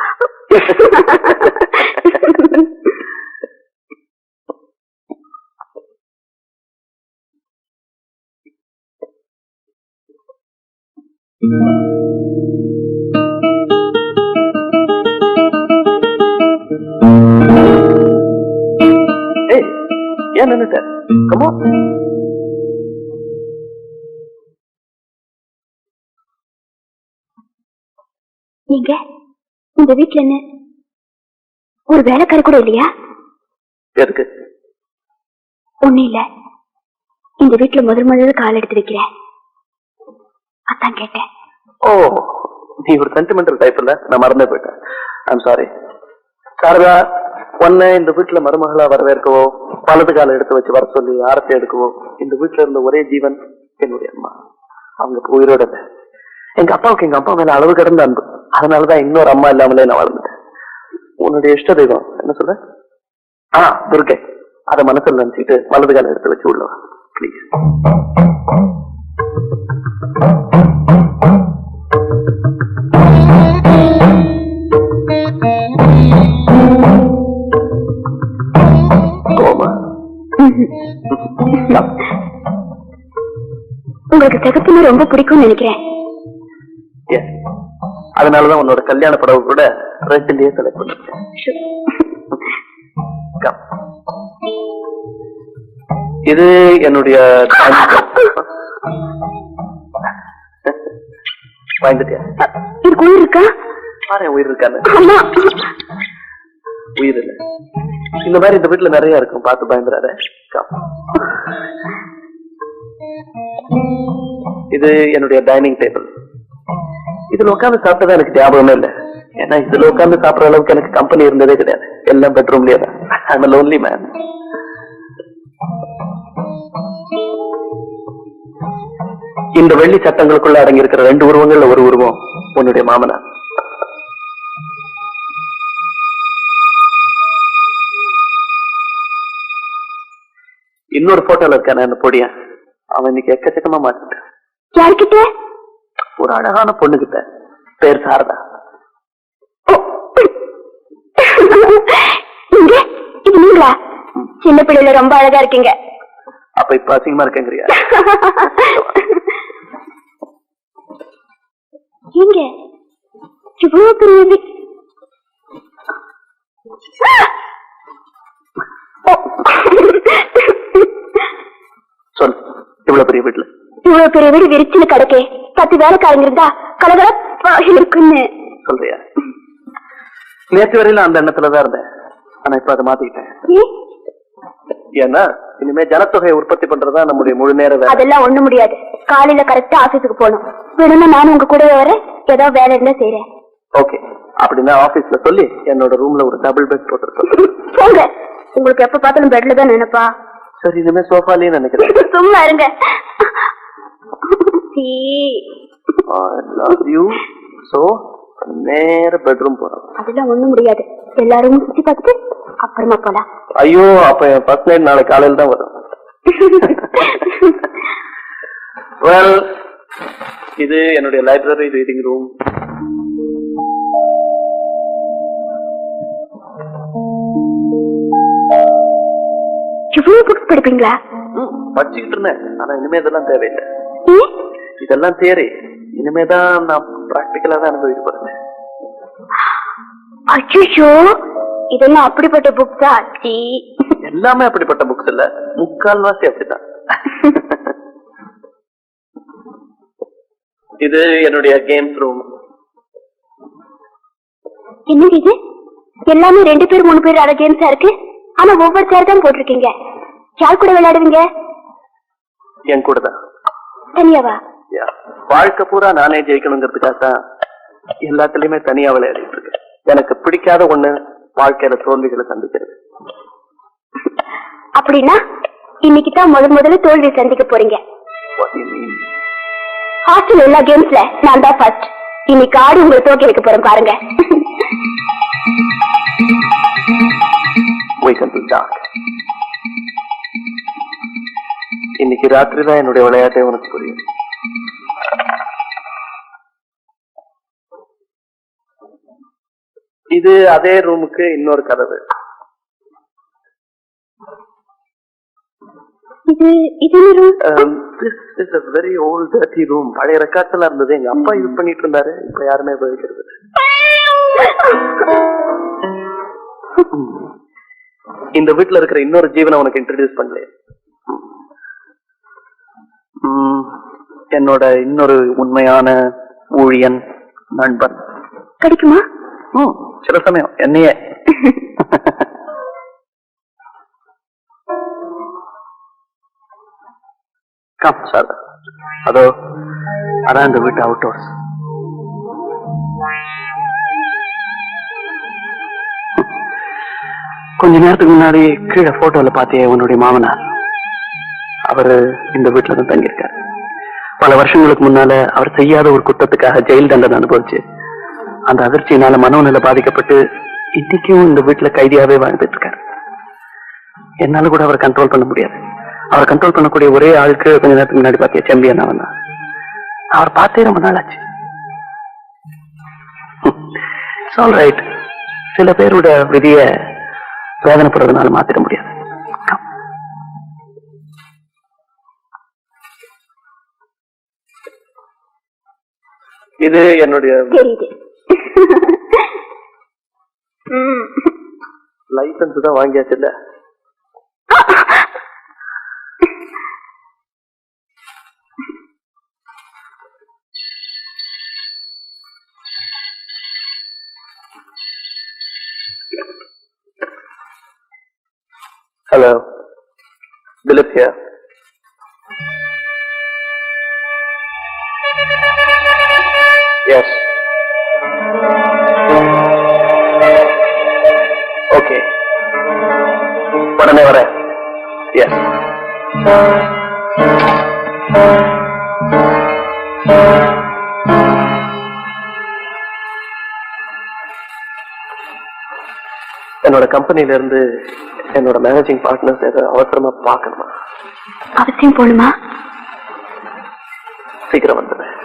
ஏய், ஏன் நின்னுட்ட? Come on.
நீங்க இந்த வீட்டுல என்ன ஒரு வேலைக்கார கூட இல்லையா?
எதுக்கு?
ஒண்ணு இல்ல, இந்த வீட்டுல முதல் கால் எடுத்து வைக்கிறேன், அதான் கேட்டேன்.
ஓ, நீ ஒரு சென்டிமெண்டல் டைப் இல்ல, நான் மறந்தே போயிட்டேன். I'm sorry. சாரதா, உன்னை இந்த வீட்டுல மருமகளா வரவேற்கவோ, வலது காலை எடுத்து வச்சு வர சொல்லி ஆரத்தி எடுக்கவோ இந்த வீட்டுல இருந்த ஒரே ஜீவன் என்னுடைய அம்மா. அவங்க உயிரோட இல்ல. எங்க அப்பாவுக்கு எங்க அப்பா மேல அளவு கடந்த அன்பு. அதனாலதான் இன்னொரு அம்மா இல்லாமலே நான் வளர்ந்துட்டேன். உன்னுடைய இஷ்ட தெய்வம் என்ன சொல்ற? துர்கை. அதை மனசுல நினைச்சிட்டு வலது காலை எடுத்து வச்சு உள்ளவா பிளீஸ்.
உங்களுக்கு சிகப்புன்னு ரொம்ப பிடிக்கும்னு நினைக்கிறேன்.
அதனாலதான் உன்னோட கல்யாண படவு கூட ரெட்லயே செலக்ட் பண்ணிருக்கேன். இது என்னுடைய வாங்கிட்டியா?
இதுக்கு உயிர் இருக்கா?
பாரு, உயிர் இருக்கான்னு. உயிர் இல்ல, இந்த மாதிரி இந்த வீட்டுல நிறைய இருக்கும், பார்த்து பயந்துடாத. இது என்னுடைய டைனிங் டேபிள். இதுல உட்காந்து சாப்பிட்டதா எனக்கு ஞாபகமே இல்லை. ஏன்னா இதுல உட்காந்து சாப்பிடுற அளவுக்கு எனக்கு கம்பெனி இருந்ததே கிடையாது. எல்லாம் பெட்ரூம்லயே தான். I'm a lonely man. இந்த வெள்ளி சட்டங்களுக்குள்ள அடங்கி இருக்கிற 2 உருவங்கள்ல ஒரு உருவம் உன்னுடைய மாமனார். இன்னொரு போட்டோல இருக்கான அந்த பொடியன், அவன் இன்னைக்கு எக்கச்சக்கமா மாட்டிட்டான்.
யார்கிட்ட?
ஒரு அழகான பொண்ணுகிட்ட, பேர் சாரதா.
இது நீங்களா? சின்ன பிள்ளைல ரொம்ப அழகா இருக்கீங்க.
அப்ப இப்ப அசிங்கமா இருக்கேங்கிறியா?
எங்க இவ்வளவு பெரிய
சொல், இவ்வளவு பெரிய வீட்டுல
இவ்வளவு பெரிய வீடு விரிச்சுன்னு கிடக்கே, 10 வேலைக்காரங்க இருந்தா கலகலப்பா இருக்குன்னு
சொல்றியா? நேற்று வரையில அந்த எண்ணத்துலதான் இருந்தேன். ஆனா இப்ப அதை மாத்திக்கிட்டேன். ஏன்னா இனிமே ஜனத்தொகையை உற்பத்தி பண்றதா நம்முடைய முழு நேர வேலை.
அதெல்லாம் ஒண்ணு முடியாது. காலையில கரெக்டா ஆபீஸுக்கு போகணும். வேணும்னா நானும் உங்க கூட வரேன், ஏதாவது வேலை இருந்தா செய்யறேன்.
ஓகே, அப்படின்னா ஆபீஸ்ல சொல்லி என்னோட ரூம்ல ஒரு டபுள் பெட் போட்டு
போங்க. உங்களுக்கு எப்ப பார்த்தாலும் பெட்ல தான் நினைப்பா.
சரி, இனிமே சோஃபாலேயே நினைக்கிறேன்.
சும்மா இருங்க.
I love you. So நேர பெட்ரூம் போறோம்.
அதெல்லாம் ஒண்ணும் முடியாது. எல்லாரும் சுத்தி பார்த்துட்டு அப்புறமா போலாம்.
ஐயோ, அப்ப என் ஃபர்ஸ்ட் நைட் நாளை காலையில தான் வரும். வெல், இது என்னுடைய லைப்ரரி ரீடிங் ரூம்.
இவ்வளவு புக்ஸ் படிப்பீங்களா?
படிச்சுக்கிட்டு இருந்தேன், ஆனா இனிமே இதெல்லாம் தேவையில்லை. இதெல்லாம் தியரி. இனிமேதான் நான் பிராக்டிக்கலா தான் அனுபவிக்க போறேன்.
அச்சோ, இதெல்லாம் அப்படிப்பட்ட புக்ஸ் தான்.
எல்லாமே அப்படிப்பட்ட புக்ஸ் இல்ல, முக்கால்வாசி அப்படிதான். இது என்னுடைய கேம்ஸ் ரூம்.
என்னது இது? எல்லாமே 2 பேர் 3 பேர் ஆட கேம்ஸா இருக்கு. ஆனா ஒவ்வொரு சேர் தான் போட்டிருக்கீங்க. யார் கூட விளையாடுவீங்க?
என் கூட தான்.
தனியாவா?
வாழ்க்கை பூரா நானே ஜெயிக்கணுங்கிறதுக்காக தான் எல்லாத்துலயுமே தனியா விளையாடிட்டு இருக்கேன். எனக்கு பிடிக்காத ஒண்ணு வாழ்க்கையில தோல்விகளை சந்திக்கிறது.
அப்படின்னா இன்னைக்கு தான் முதல்ல தோல்வி சந்திக்க போறீங்க. ஹாஸ்டல் எல்லா கேம்ஸ்ல நான் தான் ஃபர்ஸ்ட். இன்னைக்கு ஆடி உங்களை தோக்கி வைக்க போறேன் பாருங்க.
இன்னைக்கு ராத்திரி தான் என்னுடைய விளையாட்டே உனக்கு புரியும். இது அதே ரூமுக்கு இன்னொரு கதவு. This is a very old dirty room. பழைய ரெக்கார்ட்ஸ்ல இருந்தது, எங்க அப்பா யூஸ் பண்ணிட்டு இருந்தாரு. இப்ப யாருமே உபயோகிக்கிறது. இந்த வீட்டுல இருக்கிற இன்னொரு ஜீவனை உனக்கு இன்ட்ரோடியூஸ் பண்ணல. என்னோட இன்னொரு உண்மையான ஊழியன் நண்பன்.
கிடைக்குமா?
சில சமயம் என்னையே. கம் சார், அதோ அதான் இந்த வீட்டு அவுட் ஹவுஸ். கொஞ்ச நேரத்துக்கு முன்னாடி கீழே போட்டோல பாத்தியே உன்னுடைய மாமனார், அவரு இந்த வீட்டுல தான் தங்கியிருக்காரு. பல வருஷங்களுக்கு முன்னால அவர் செய்யாத ஒரு குற்றத்துக்காக ஜெயில் தண்டனை அனுபவிச்சு அந்த அதிர்ச்சியினால மனோநிலை பாதிக்கப்பட்டு இன்னைக்கும் இந்த வீட்டுல கைதியாவே வாழ்ந்துட்டு இருக்காரு. என்னால கூட அவரை கண்ட்ரோல் பண்ண முடியாது. அவரை கண்ட்ரோல் பண்ணக்கூடிய ஒரே ஆளுக்கு கொஞ்ச நேரத்துக்கு முன்னாடி பாத்திய செம்பியன் அவன் தான். அவர் பார்த்தே ரொம்ப நாள் ஆச்சு. ரைட், சில பேரோட விதிய வேதனைப்படுறதுனால மாத்திட முடியாது. இது என்னுடைய லைசன்ஸ் தான் வாங்கியாச்சு இல்ல? Hello, Dilip here. Yes. Okay. உடனே வரேன். Yes. என்னோட கம்பெனில இருந்து என்னோட மேனேஜிங் பார்ட்னர்ஸ் ஏதோ அவசரமா பார்க்கணுமா?
அவசியம் போகணுமா?
சீக்கிரம் வந்துடுறேன்.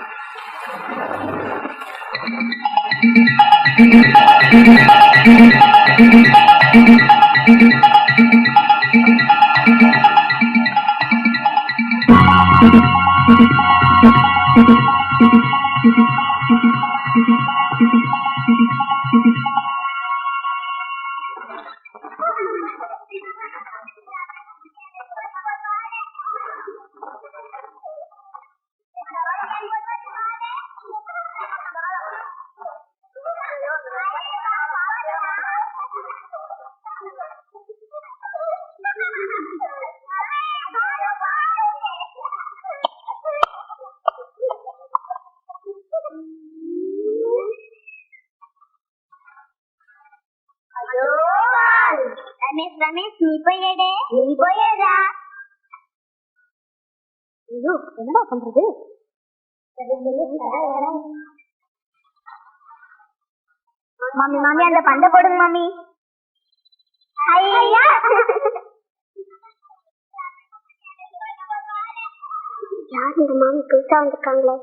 ரமேஷ், நீ போயிடா. என்னடா பண்றது? மாமி அந்த பண்டை போடுங்க மாமி. யார் இந்த மாமி புதுசா வந்திருக்காங்களே?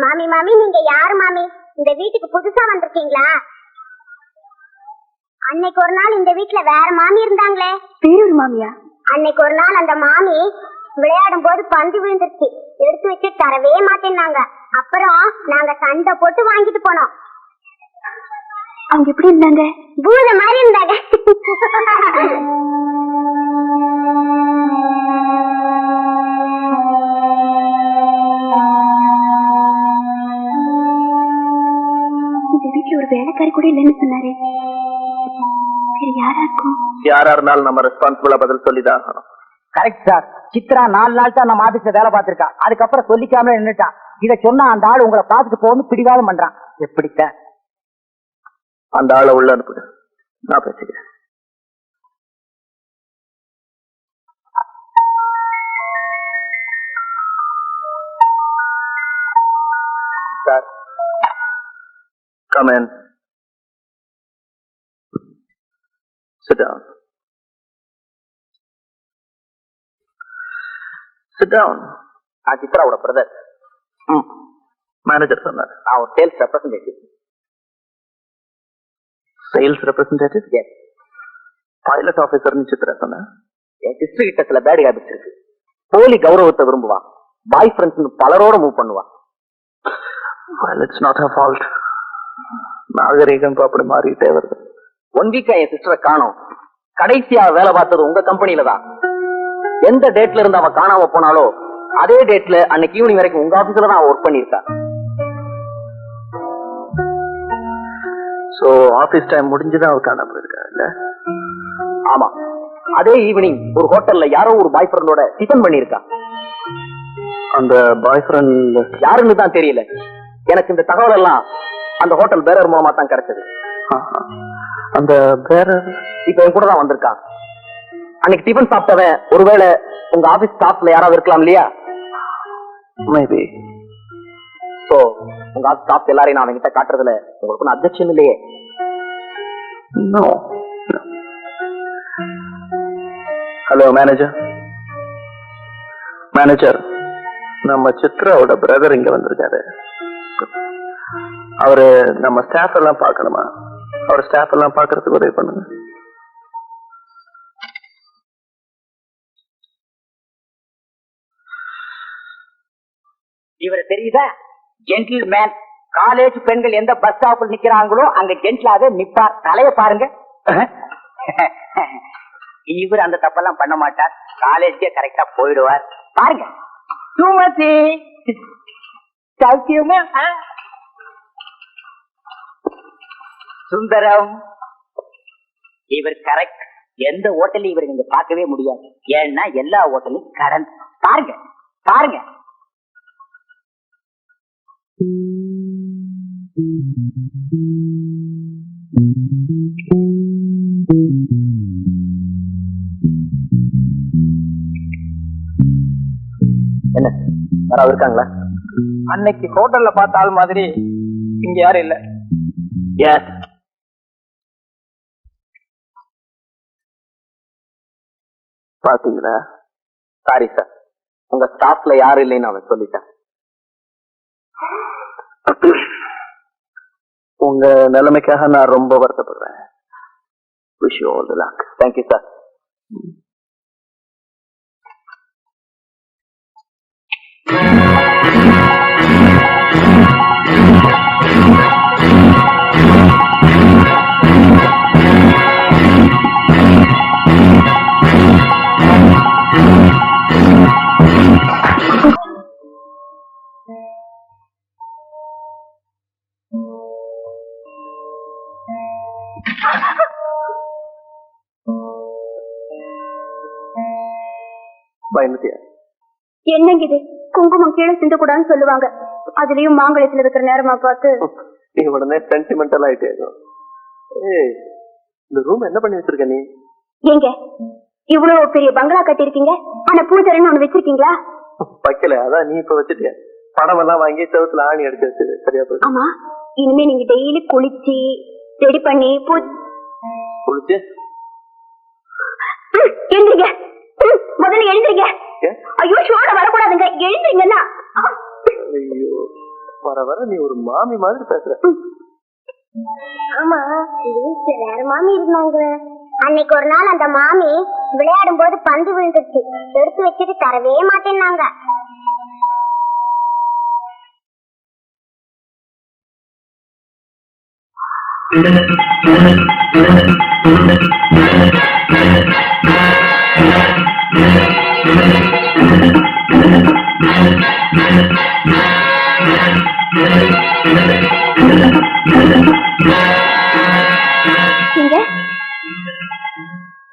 மாமி நீங்க யாரு மாமி? இந்த வீட்டுக்கு புதுசா வந்திருக்கீங்களா? அன்னைக்கு ஒரு நாள் இந்த வீட்டுல வேற மாமி இருந்தாங்களே. பேரூர் மாமியா? அன்னைக்கு ஒரு நாள் அந்த மாமி விளையாடும் போது பந்து விழுந்துருச்சு, எடுத்து வச்சு தரவே மாட்டேன்னாங்க. அப்புறம் நாங்க சண்டை போட்டு வாங்கிட்டு போனோம். அவங்க எப்படி இருந்தாங்க? பூத மாதிரி இருந்தாங்க. இந்த வீட்டுல ஒரு வேலைக்காரி கூட இல்லைன்னு சொன்னாரு.
யாரா இருந்தாலும் நம்ம ரெஸ்பான்சிபிளா பதில் சொல்லிதான்.
Correct sir. சித்ரா 4 நாள் தான் நம்ம ஆபீஸ்ல வேலை பார்த்திருக்கா. அதுக்கப்புறம் சொல்லிக்காம நின்னுட்டான். இத சொன்னா அந்த ஆள் உங்களை பார்த்துட்டு போகணும் பிடிவாதம் பண்றான். எப்படித்தான்
அந்த ஆளை உள்ள அனுப்புங்க, நான் பேசிக்கிறேன். Come in. Sit down. Sit down.
நான் சித்ராவோட பிரதர்.
மேனேஜர் சொன்னார்.
நான் ஒரு sales representative.
Sales representative?
Yes.
Pilot ஆபீசர்னு சித்ரா சொன்னேன்.
என் சிஸ்டர் கிட்ட சில பேட் ஹேபிட்ஸ் இருக்கு. போலி கௌரவத்தை விரும்புவான். பாய் ஃப்ரெண்ட்ஸ் பலரோட மூவ் பண்ணுவான்.
Well, it's not her fault. நாகரீகம் அப்படி மாறிட்டே வருது.
1 வீக்கா என் சிஸ்டரை காணோம். கடைசியா வேலை பார்த்தது உங்க கம்பெனில தான். எந்த டேட்ல இருந்து அவ காணாம போனாலோ அதே டேட்ல அன்னைக்கு ஈவினிங் வரைக்கும் உங்க ஆபீஸ்ல தான் ஒர்க் பண்ணிருக்கா.
சோ ஆபீஸ் டைம் முடிஞ்சுதான் அவ காணாம இருக்கா இல்ல?
ஆமா, அதே ஈவினிங் ஒரு ஹோட்டல்ல யாரோ ஒரு பாய் ஃப்ரெண்டோட டிஃபன் பண்ணிருக்கா.
அந்த பாய் ஃப்ரெண்ட்
யாருன்னு தான் தெரியல. எனக்கு இந்த தகவல் எல்லாம் அந்த ஹோட்டல் பேரர் மூலமா தான் கிடைச்சது.
அந்த பேரர்
இப்ப என் கூட தான் வந்திருக்கான். அன்னைக்கு டிஃபன் சாப்பிட்டவன் ஒருவேளை உங்க ஆபீஸ் ஸ்டாஃப்ல யாராவது இருக்கலாம் இல்லையா?
மேபி.
சோ உங்க ஆபீஸ் ஸ்டாஃப் எல்லாரையும் நான் அவங்கிட்ட காட்டுறதுல உங்களுக்கு ஒன்றும் அப்ஜெக்ஷன் இல்லையே?
நோ. Hello manager. மேனேஜர், நம்ம சித்ராவோட பிரதர் இங்க வந்திருக்காரு. அவரு நம்ம ஸ்டாஃப் எல்லாம் பார்க்கணுமா? அவர் ஸ்டாஃப் எல்லாம் பார்க்கறதுக்கு உதவி பண்ணுங்க.
இவரை தெரியுதா? Gentle man. காலேஜ் பெண்கள் எந்த பஸ் ஸ்டாப்பில் நிக்கிறாங்களோ அங்க ஜென்டிலாவே நிப்பார். தலைய பாருங்க. இவர் அந்த தப்பெல்லாம் பண்ண மாட்டார். காலேஜ்க்கே கரெக்டா போயிடுவார். பாருங்க. சுமதி சௌக்கியமா? சுந்தரம் இவர் கரெக்ட். எந்த ஹோட்டலையும் இவர் நீங்க பார்க்கவே முடியாது. ஏன்னா எல்லா ஹோட்டலும் கடன். பாருங்க பாருங்க. என்ன யாராவது இருக்காங்களா?
அன்னைக்கு ஹோட்டல்ல பார்த்த ஆள் மாதிரி இங்க யாரும் இல்ல.
எஸ். பாத்தீங்களா?
சாரி சார், உங்க ஸ்டாஃப்ல யாரும் இல்லைன்னு அவன் சொல்லிட்டான்.
உங்க நிலைமைக்காக நான் ரொம்ப வருத்தப்படுறேன். Wish you all the luck.
Thank you, sir.
பயந்துட்டியா?
என்னங்க இது? குங்குமம் கீழே சிந்தக்கூடாதுன்னு சொல்லுவாங்க. அதுலயும் மாங்கலத்துல இருக்கிற நேரமா பார்த்து
நீ உடனே சென்டிமெண்டல் ஆயிட்டே. ஏய், இந்த ரூம் என்ன பண்ணி வச்சிருக்க நீ?
ஏங்க இவ்வளவு பெரிய பங்களா கட்டிருக்கீங்க, ஆனா பூஜைன்னு ஒண்ணு வச்சிருக்கீங்களா?
வைக்கல, அதான் நீ இப்ப வச்சுட்டிய. படம் எல்லாம் வாங்கி செவத்துல ஆணி அடிச்சு வச்சு சரியா போயிடும்.
ஆமா, இனிமே நீங்க டெய்லி குளிச்சு ரெடி பண்ணி
குளிச்சு
எழுந்திரிங்க. முதல்ல எழுந்திரிங்க. ஐயோ ஷோட வரக்கூடாதுங்க, எழுந்திரிங்கன்னா.
ஐயோ, வர வர நீ ஒரு மாமி மாதிரி பேசுற.
ஆமா, வீட்டுல வேற மாமி இருந்தாங்க. அன்னைக்கு ஒரு நாள் அந்த மாமி விளையாடும் போது பந்து விழுந்துச்சு. எடுத்து வச்சுட்டு தரவே மாட்டேன்னாங்க.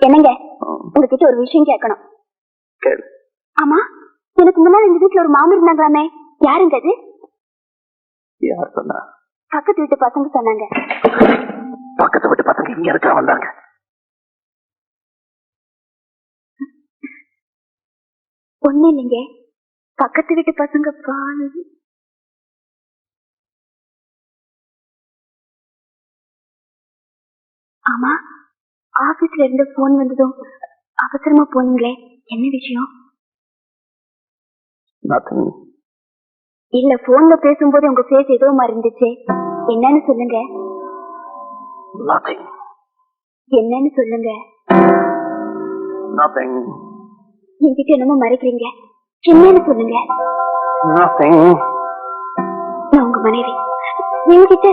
என்னங்க, உங்ககிட்ட ஒரு விஷயம் கேட்கணும்.
கேளு.
ஆமா, எனக்கு முன்னாடி இந்த வீட்டுல ஒரு மாமி இருந்தாங்களாமே, யாருங்க அது?
யார் சொன்னா?
பக்கத்து வீட்டு பசங்க சொன்னாங்க.
பக்கத்து வீட்டு பசங்க இங்க இருக்க வந்தாங்க.
ஒண்ணு இல்லைங்க, பக்கத்து வீட்டு பசங்க பால் ஆமா, ஆபீஸ்ல இருந்து போன் வந்ததும் அவசரமா போனீங்களே, என்ன விஷயம்? இல்ல, போன்ல பேசும்போது உங்க பேஸ் ஏதோ மாதிரி இருந்துச்சு. என்னன்னு சொல்லுங்க. என்னன்னு சொல்லுங்க. என்கிட்ட என்னமோ மறைக்கிறீங்க. என்னன்னு சொல்லுங்க. நான் உங்க மனைவி. என்கிட்ட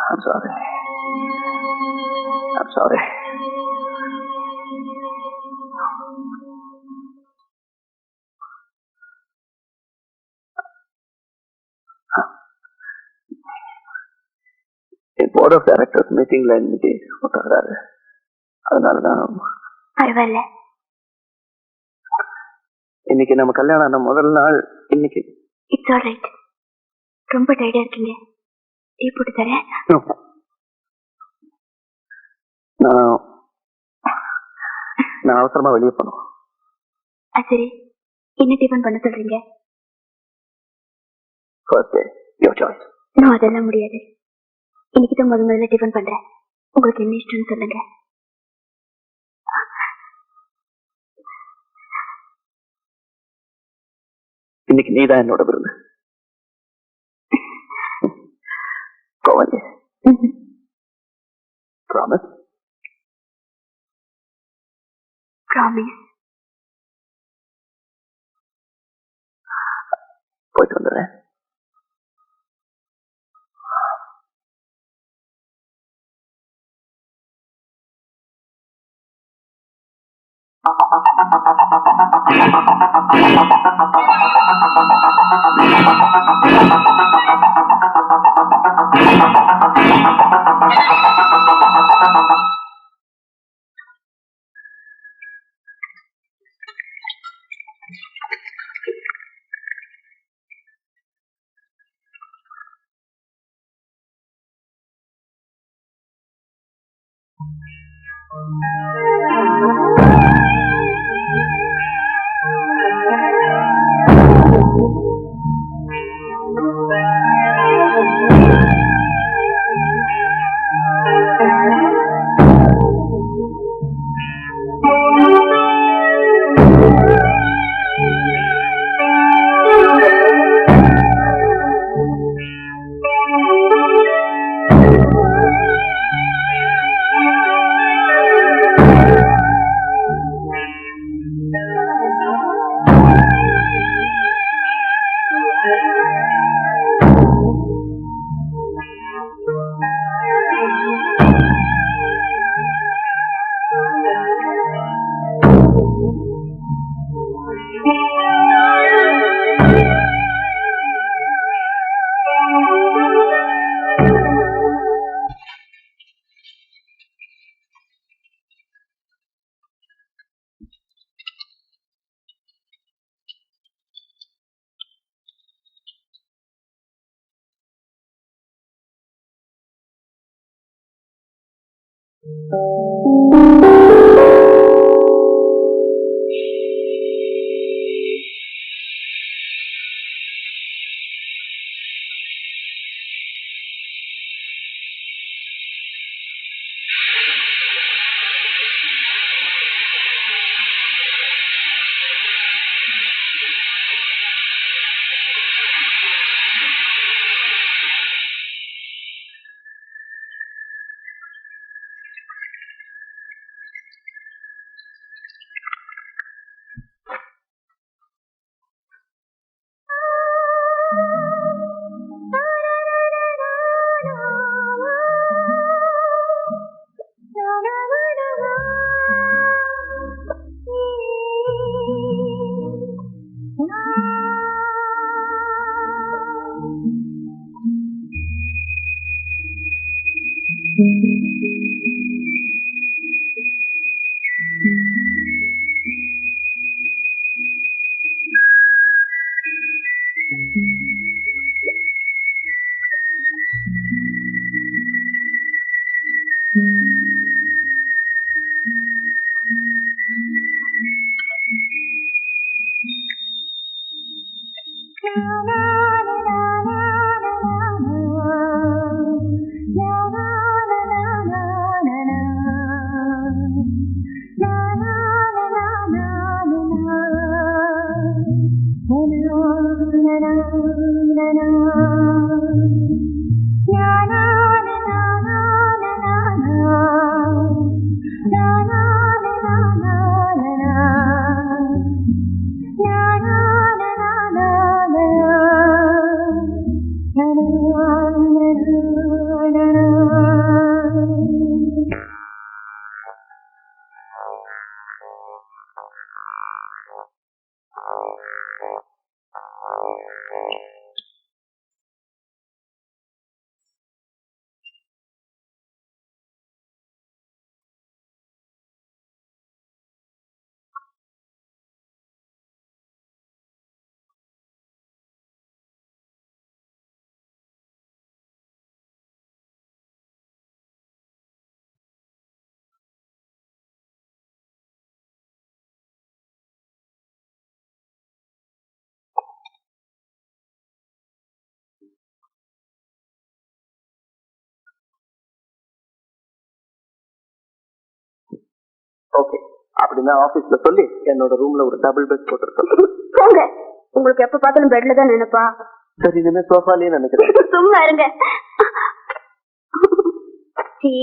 I'm sorry. I'm sorry. Board of directors மீட்டிங்ல இன்னைக்கு உட்கார்றாரு. அதனாலதான்
பரவாயில்ல.
இன்னைக்கு நம்ம கல்யாணம் ஆன முதல் நாள் இன்னைக்கு.
It's all right. ரொம்ப டயர்டா இருக்கீங்க, டீ போட்டு தரேன்.
நான் அவசரமா வெளியே போனோம்.
சரி, என்ன டிஃபன் பண்ண சொல்றீங்க?
First day your choice.
நான் அதெல்லாம் முடியாது. இன்னைக்கு தான் முதல்ல டிஃபன் பண்றேன். உங்களுக்கு என்ன இஷ்டம்னு சொல்லுங்க.
இன்னைக்கு நீதான் என்னோட விரும்பு. கோவஞ்சே ப்ராமிஸ்.
ப்ராமிஸ்.
போயிட்டு வந்துடுறேன். ஓகே, அப்படின்னா ஆபீஸ்ல சொல்லி என்னோட ரூம்ல ஒரு டபுள் பெட் போட்டுருக்கோம்.
போங்க, உங்களுக்கு எப்ப பார்த்தாலும் பெட்ல தான் நினைப்பா.
சரி, இனிமே சோஃபாலேயே நினைக்கிறேன்.
சும்மா இருங்க. சீ.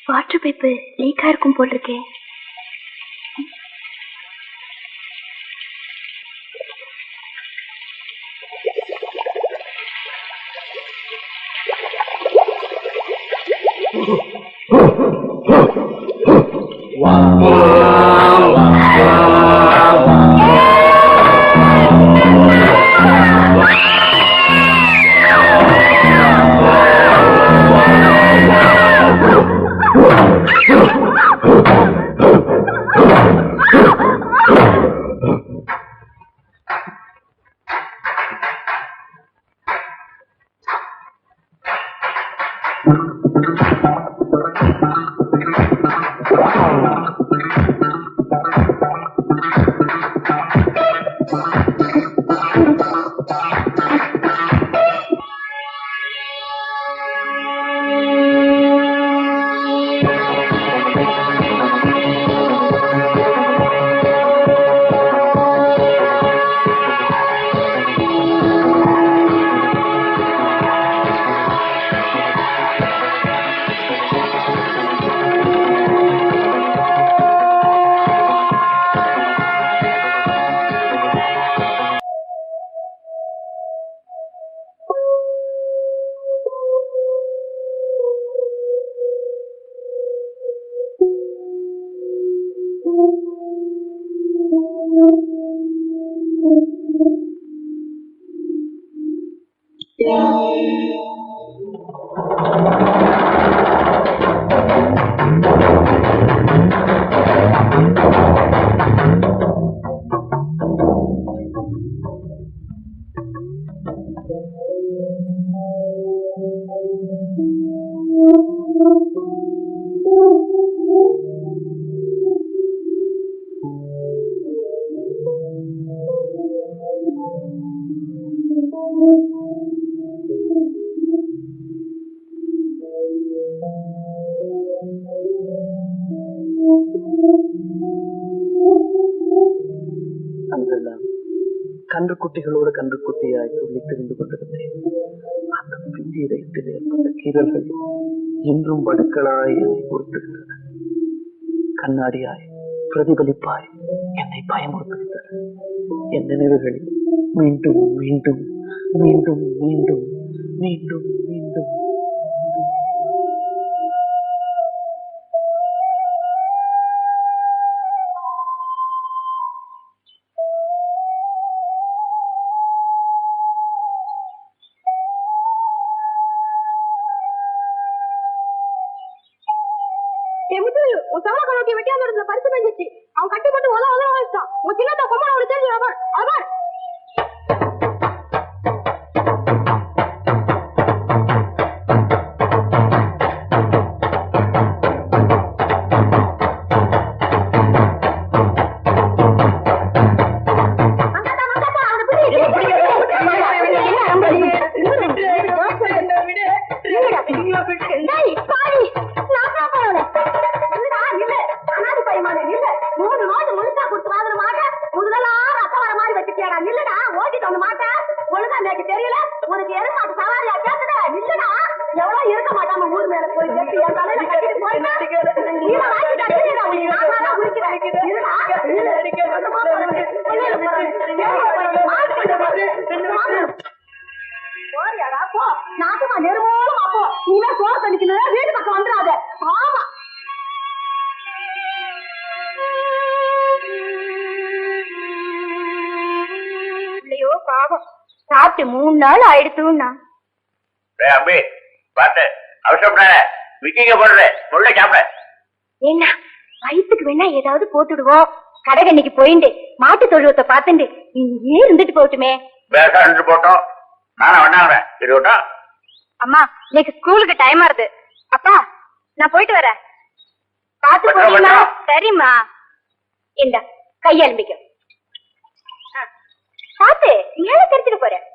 வாட்டர் பைப்பு லீக்கா இருக்கும் போட்டிருக்கேன்.
அன்றெல்லாம் கன்று குட்டிகளோடு கன்று குட்டியாய் துள்ளி திரிந்து கொண்டிருந்தேன். அந்த பிஞ்சு இதயத்தில் ஏற்பட்ட கீறல்கள் இன்றும் வடுக்களாய் என்னை பொறுத்துகின்றன. கண்ணாடியாய் பிரதிபலிப்பாய் என்னை பயமுறுத்துகின்றன. என் நினைவுகளில் மீண்டும் மீண்டும் மீண்டும் மீண்டும் மீண்டும் மீண்டும்
பரிசு பெஞ்சிச்சு. அவன் கட்டி போட்டு உதவ உதவ வச்சான். உன் சின்னத்த கொம்பனை அவனுக்கு தெரிஞ்சு அவர் நாட்டுமா நெருமோலும் அப்போ நீங்க சோறு தண்ணிக்கணும் வீட்டு பக்கம் வந்துடாத. ஆமா இல்லையோ பாவம் சாப்பிட்டு 3 நாள் ஆயிடுத்துன்னா
அம்பி பார்த்து அவசரப்படாத. விக்கிங்க போடுற முள்ள சாப்பிட
என்ன வயிற்றுக்கு வேணா ஏதாவது போட்டுடுவோம். கடைகண்ணிக்கு போயிண்டு மாட்டு தொழுவத்தை பார்த்துண்டு இங்கே இருந்துட்டு போட்டுமே.
பேச போட்டோம். நானும் வேணாங்கிறேன். இருக்கட்டும்.
அம்மா இன்னைக்கு ஸ்கூலுக்கு டைம் ஆறுது. அப்பா நான் போயிட்டு வரேன். பாத்து போறீங்களா? சரிம்மா. இந்த கையெழும்பிக்க பாத்து மேல தெரிஞ்சுட்டு போறேன்.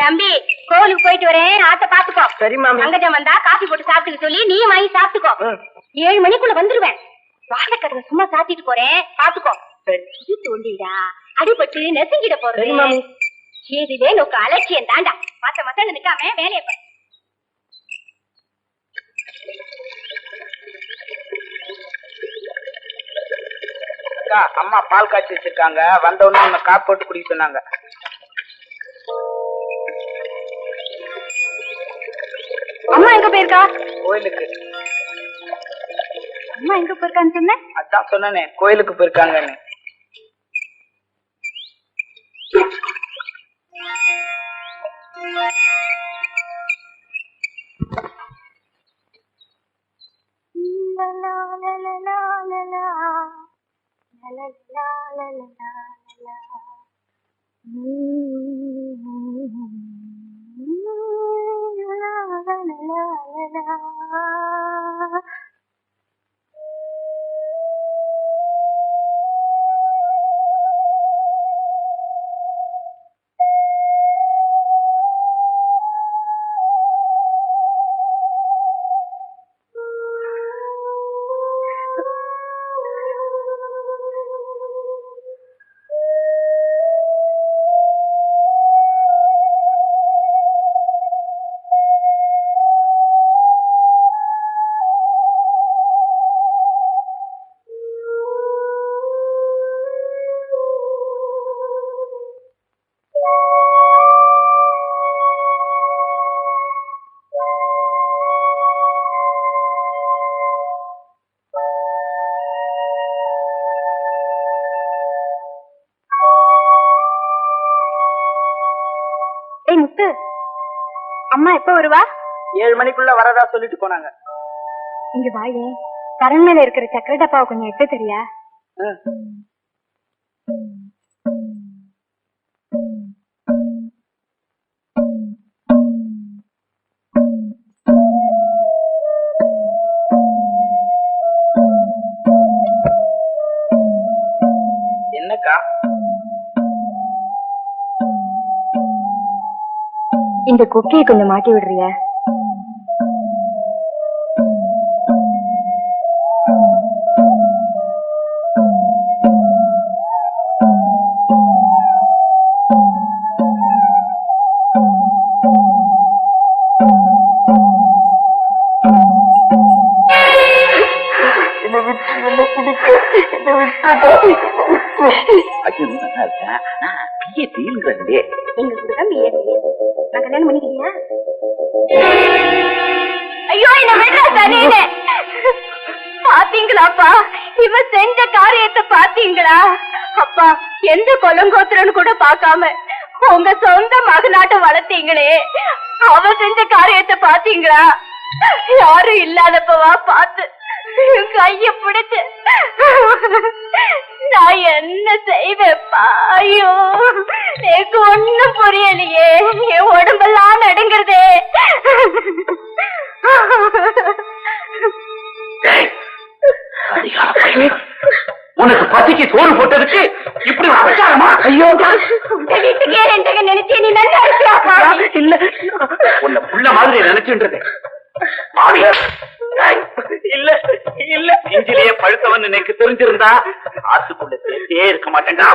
தம்பி கோவிலுக்கு போயிட்டு வரேன். ஆத்த பாத்துக்கோ.
சரி மாமி.
அங்கஜம் வந்தா காபி போட்டு சாப்பிட்டுக்க சொல்லி நீ வாங்கி சாப்பிட்டுக்கோ. 7 மணிக்குள்ள வந்துருவேன். வாழைக்கடலை சும்மா சாத்திட்டு போறேன். பாத்துக்கோ. தோண்டிடா அடிபட்டு நெசுங்கிட போறேன். இதுவே நோக்கு அலட்சியம் தாண்டா. மத்த மத்த நிக்காம வேலையை பண்ண.
அம்மா பால் காய்ச்சி வச்சிருக்காங்க. வந்த உடனே நம்ம காப்பி போட்டு குடிக்க சொன்னாங்க.
அம்மா எங்க போயிருக்கா?
கோயிலுக்கு.
அம்மா எங்க போயிருக்கான்னு சொன்ன?
அதான் சொன்னேனே கோயிலுக்கு போயிருக்காங்கன்னு.
முத்து அம்மா எப்ப வருவா?
7 மணிக்குள்ள வரதா சொல்லிட்டு போனாங்க.
இங்க வாயே. கரண் மேல இருக்கிற சக்கரை டப்பாவை கொஞ்சம் எடுத்து தெரியா?
என்னக்கா?
இந்த குக்கியை கொஞ்சம் மாட்டி விடுறியா? ஐயோ என்ன விடுறா தனியில. பாத்தீங்களாப்பா இவ செஞ்ச காரியத்தை பாத்தீங்களா? அப்பா எந்த கொலங்கோத்திரன்னு கூட பாக்காம உங்க சொந்த மகனாட்ட வளர்த்தீங்களே, அவ செஞ்ச காரியத்தை பாத்தீங்களா? யாரும் இல்லாதப்பவா பார்த்து கைய பிடிச்சு நான் என்ன செய்வேப்பா? ஐயோ எனக்கு ஒண்ணும் புரியலையே, என் உடம்பெல்லாம் நடுங்கிறதே.
உனக்கு பசிக்கு சோறு போட்டதுக்கு இப்படி பிரச்சாரமா? ஐயோ
வீட்டுக்கே ரெண்டு நினைச்சே நீ நல்லா இருக்கியாப்பா?
இல்ல, உன்னை புள்ள மாதிரி நினைச்சுன்றது இல்ல இல்ல. நெஞ்சிலேயே பழுத்தவன் எனக்கு தெரிஞ்சிருந்தா ஆசுக்குள்ள பேசியே இருக்க மாட்டேன்டா.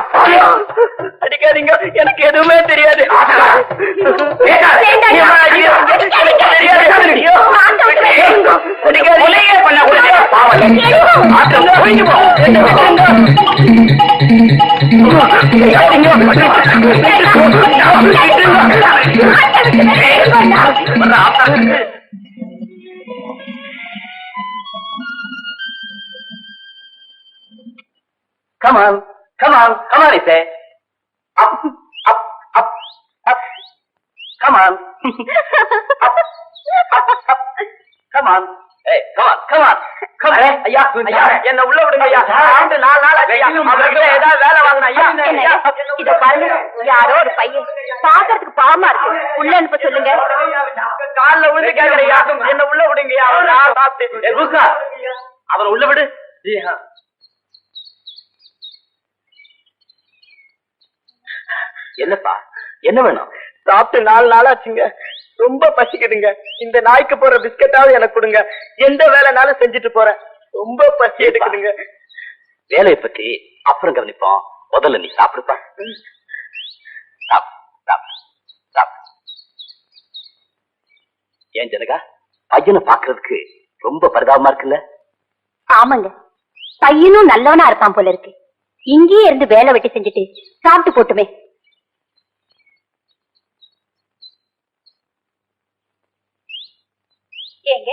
அடிக்காதீங்க, எனக்கு எதுவுமே தெரியாது. Come on, come on, come on, I say. Up, up, up, up. Come on. Up, up, up. Come on. Hey, come on, come on. Come on. ஐயா, ஐயா, என்ன உள்ள விடுங்க ஐயா. 4 நாள் ஐயா. அவர்கிட்ட ஏதாவது வேலை வாங்கணும் ஐயா.
இத பாருங்க, யாரோ ஒரு பையன் பாக்குறதுக்கு பாவமா இருக்கு, உள்ள அனுப்ப சொல்லுங்க.
கால்ல விழுந்து கேக்குறையா, என்ன உள்ள விடுங்கய்யா. ரூசா, அவரை உள்ள விடு. என்னப்பா, என்ன வேணும்?
சாப்பிட்டு 4 நாளாச்சுங்க, ரொம்ப பசிக்குதுங்க. இந்த நாய்க்கு போற பிஸ்கட்டாவது எனக்கு கொடுங்க. எந்த வேலைனாலும் செஞ்சுட்டு போறேன். ரொம்ப பசி எடுக்குதுங்க.
வேலையை பத்தி அப்புறம் கவனிப்போம், முதல்ல நீ சாப்பிடுப்பா. ஏன் ஜனகா, பையனை பாக்குறதுக்கு ரொம்ப பரிதாபமா இருக்குல்ல?
ஆமாங்க, பையனும் நல்லவனா இருப்பான் போல இருக்கு. இங்கேயே இருந்து வேலை வெட்டி செஞ்சுட்டு சாப்பிட்டு போட்டுமே. ஏங்க,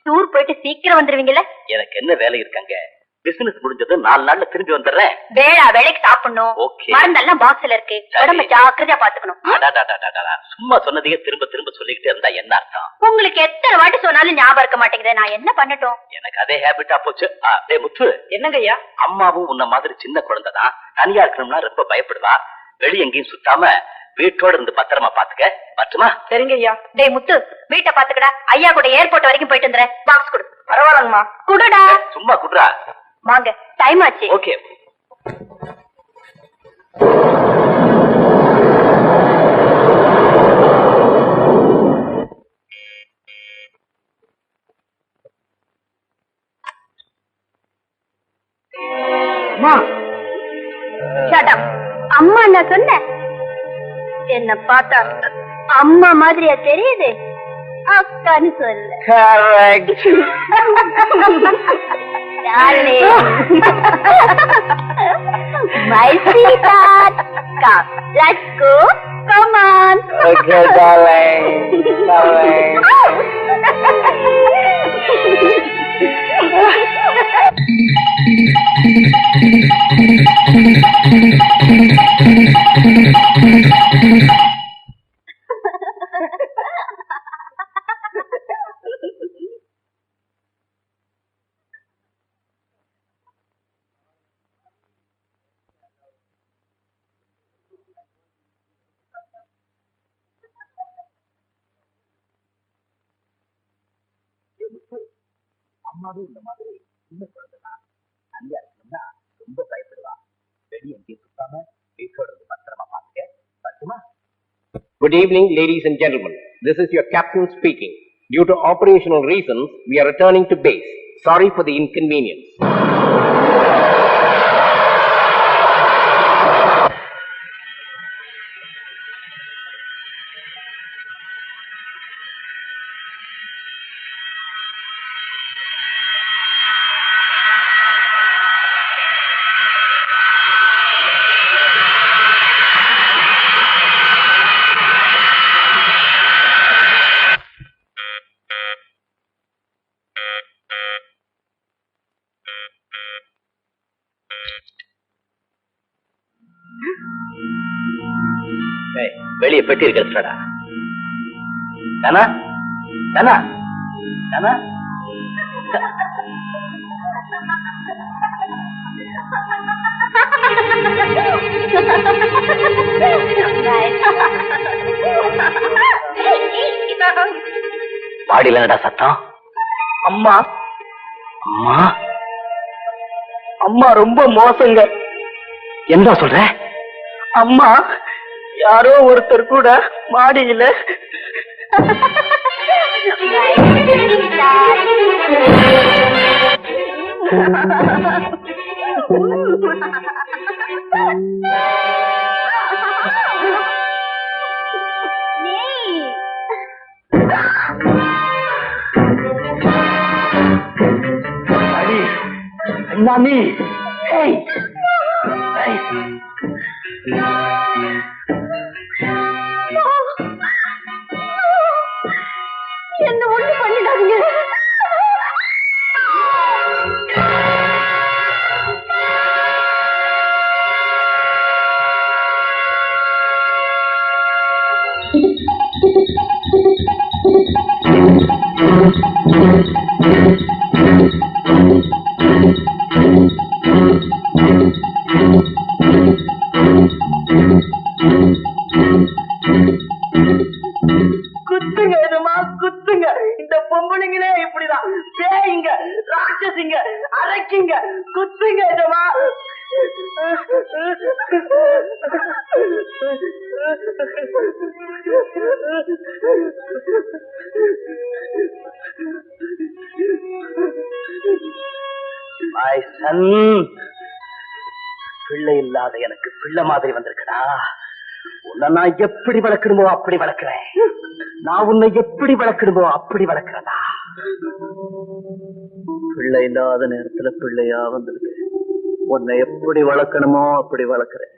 டூர் போயிட்டு சீக்கிரம் வந்துருவீங்கல்ல?
எனக்கு என்ன வேலை இருக்காங்க, பிசினஸ் முடிஞ்சது 4 நாள்ல திரும்பி வந்துடுறேன்.
வேலைக்கு சாப்பிடணும்.
Okay.
மருந்தெல்லாம் பாக்ஸ்ல இருக்கு, உடம்ப ஜாக்கிரதையா பாத்துக்கணும்.
சும்மா சொன்னதையே திரும்ப திரும்ப சொல்லிக்கிட்டே இருந்தா என்ன அர்த்தம்?
உங்களுக்கு எத்தனை வாட்டி சொன்னாலும் ஞாபகம் இருக்க மாட்டேங்குது, நான் என்ன பண்ணட்டும்?
எனக்கு அதே ஹேபிட்டா போச்சு. டேய் முத்து,
என்னங்க ஐயா?
அம்மாவும் உன்ன மாதிரி சின்ன குழந்தைதான், தனியா இருக்கணும்னா ரொம்ப பயப்படுவா. வெளிய எங்கேயும் சுத்தாம வீட்டோட இருந்து பத்திரமா பாத்துக்க, பட்டுமா?
சரிங்க ஐயா.
டேய் முத்து, வீட்டை பாத்துக்கடா. ஐயா கூட ஏர்போர்ட் வரைக்கும் போயிட்டு வந்துறேன். பாக்ஸ் கொடு.
பரவாயில்லங்கம்மா.
குடுடா.
சும்மா குடுறா.
வாங்க, டைம் ஆச்சு.
ஓகே.
அம்மா நான் சொன்னேன், என்ன பார்த்தா அம்மா மாதிரியா தெரியுது? அக்கான்னு சொல்லு. My sweetheart, come, let's go. Come on.
Okay, darling. Darling.
அம்மாவும் இந்த மாதிரி சின்ன குழந்தைதான் தனியா இருக்கணும்னா ரொம்ப பயப்படுவா. வெளியே எங்கேயும் சுத்தாம வீட்டோட பத்திரமா பாத்துக்க. பத்துமா?
Good evening, ladies and gentlemen. This is your captain speaking. Due to operational reasons, we are returning to base. Sorry for the inconvenience.
வெளியே பெட்டி இருக்கிறடா. தானா தானா தானா பாடியில என்னடா சத்தம்?
அம்மா
அம்மா
அம்மா ரொம்ப மோசங்க.
என்ன சொல்ற?
அம்மா யாரோ ஒருத்தர் கூட மாடியில
நானி
என்ன ஒண்ணு பண்ணிடாதீங்க.
குத்துங்க எதுமா குத்துங்க. இந்த பொம்பளைங்களே இப்படிதான் பேய்ங்க, ராட்சசிங்க, அரைக்குங்க. குத்துங்க எதுமா.
My son, பிள்ளை இல்லாத எனக்கு பிள்ளை மாதிரி வந்திருக்கடா. உன்னை நான் எப்படி வளர்க்கணுமோ அப்படி வளர்க்கிறேன். நான் உன்னை எப்படி வளர்க்கணுமோ அப்படி வளர்க்கிறேன்டா. பிள்ளை இல்லாத நேரத்துல பிள்ளையா வந்திருக்கு. உன்னை எப்படி வளர்க்கணுமோ அப்படி வளர்க்கிறேன்.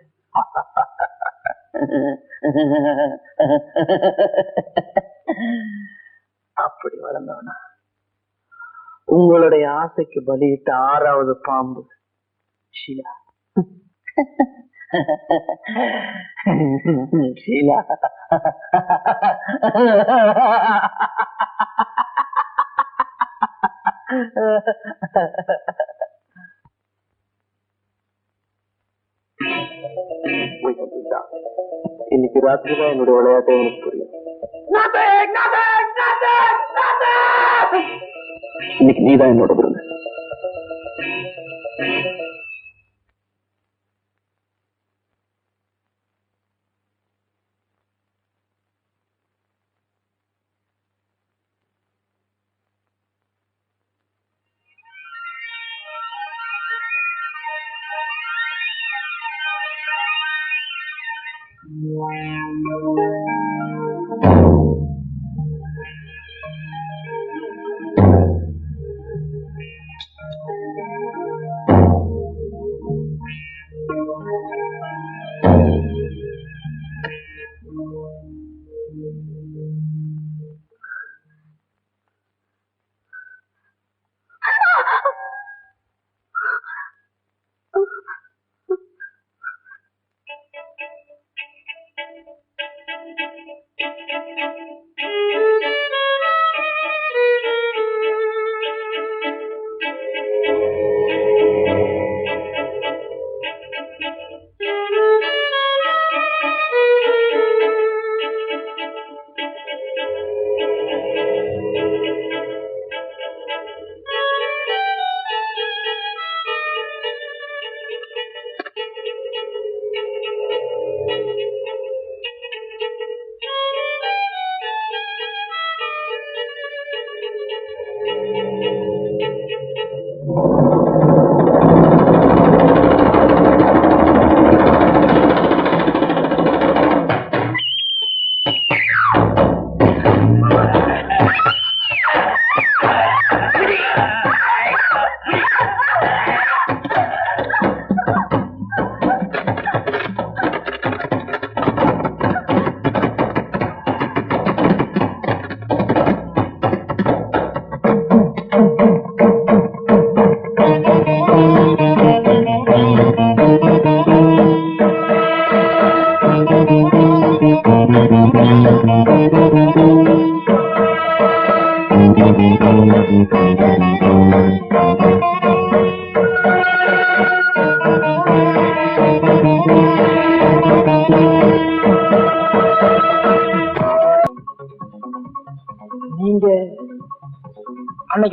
அப்படி வளர்ந்தவனா உங்களுடைய ஆசைக்கு பலியிட்ட 6வது பாம்பு ஷீலா. ஷீலா இன்னைக்கு ராத்திரி தான் என்னுடைய விளையாட்டை எனக்கு புரியும். இன்னைக்கு நீதான் என்னோட விருது.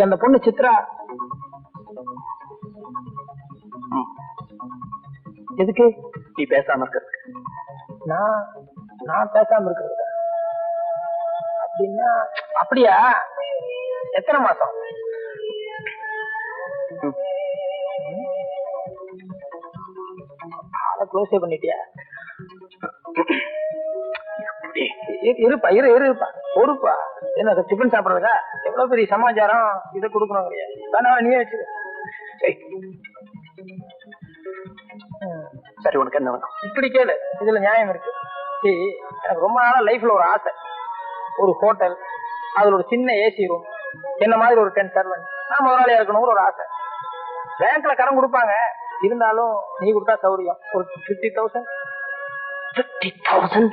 அன்னைக்கு அந்த பொண்ணு சித்ரா எதுக்கு
நீ பேசாம இருக்கிறது.
நான் நான் பேசாம இருக்கிறது அப்படின்னா அப்படியா? எத்தனை மாசம்? க்ளோஸே பண்ணிட்டியா? இருப்பா இருப்பா பொறுப்பா. என்ன டிஃபன் சாப்பிடுறதா? எவ்வளவு பெரிய சமாச்சாரம் இதை கொடுக்கணும் கிடையாது. வேணா நீயே வச்சுக்க.
சரி, உனக்கு என்ன வேணும்?
இப்படி கேளு, இதுல நியாயம் இருக்கு. சரி, எனக்கு ரொம்ப நாளா லைஃப்ல ஒரு ஆசை. ஒரு ஹோட்டல், அதுல ஒரு சின்ன ஏசி ரூம், என்ன மாதிரி ஒரு 10 சர்வன்ட், நான் முதலாளியா இருக்கணுங்கிற ஒரு ஆசை. பேங்க்ல கடன் கொடுப்பாங்க, இருந்தாலும் நீ கொடுத்தா சௌரியம். ஒரு 50,000.
50,000?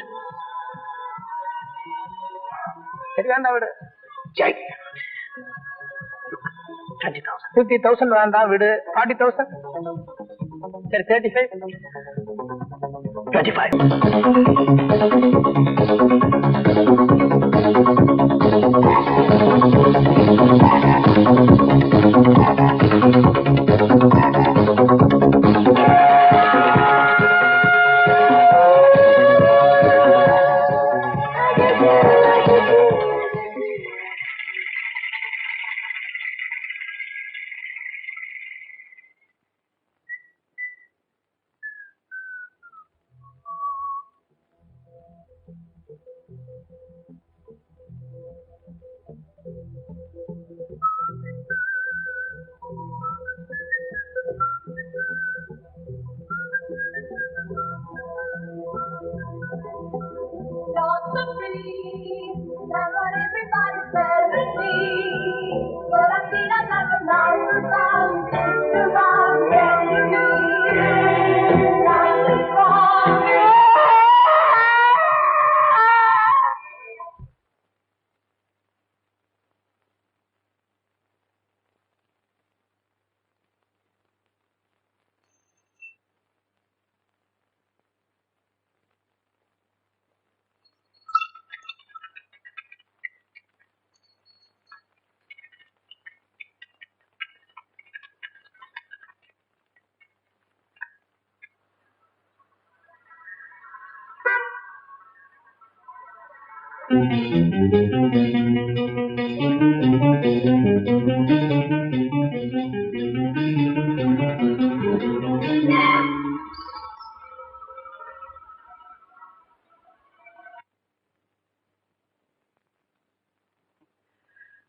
சரி வேண்டாம் விடு.
20,000.
50,000 வேண்டாம் விடு. 40,000. சரி 35.
25.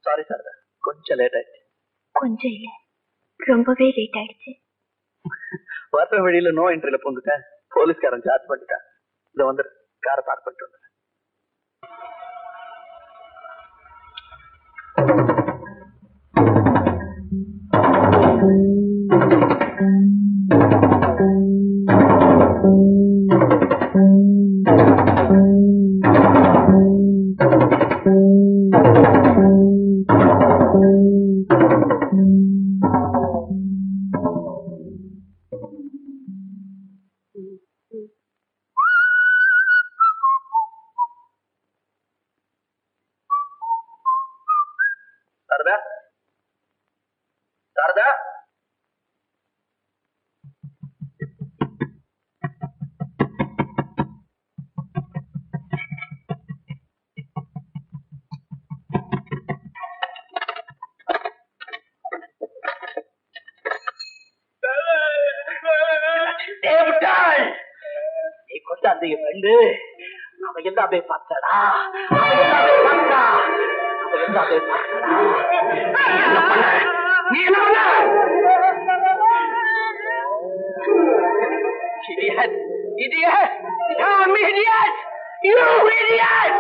சாரி சார், கொஞ்சம் லேட் ஆயிடுச்சு.
கொஞ்சம் இல்ல, ரொம்பவே லேட் ஆயிடுச்சு.
வர வழியில நோ என்ட்ரில போந்துட்டேன். போலீஸ்காரன் சார்ஜ் பண்ணிட்டான். இதை வந்து காரை பார்க் பண்ணிட்டு வந்தேன். சாரதா, சாரதா, நீ கொண்டாந்து என் ஃப்ரெண்டு அவன் எல்லாமே பார்த்தாடா. நீ என்ன பண்ண? Idiot! Idiot! I'm idiot! You idiot!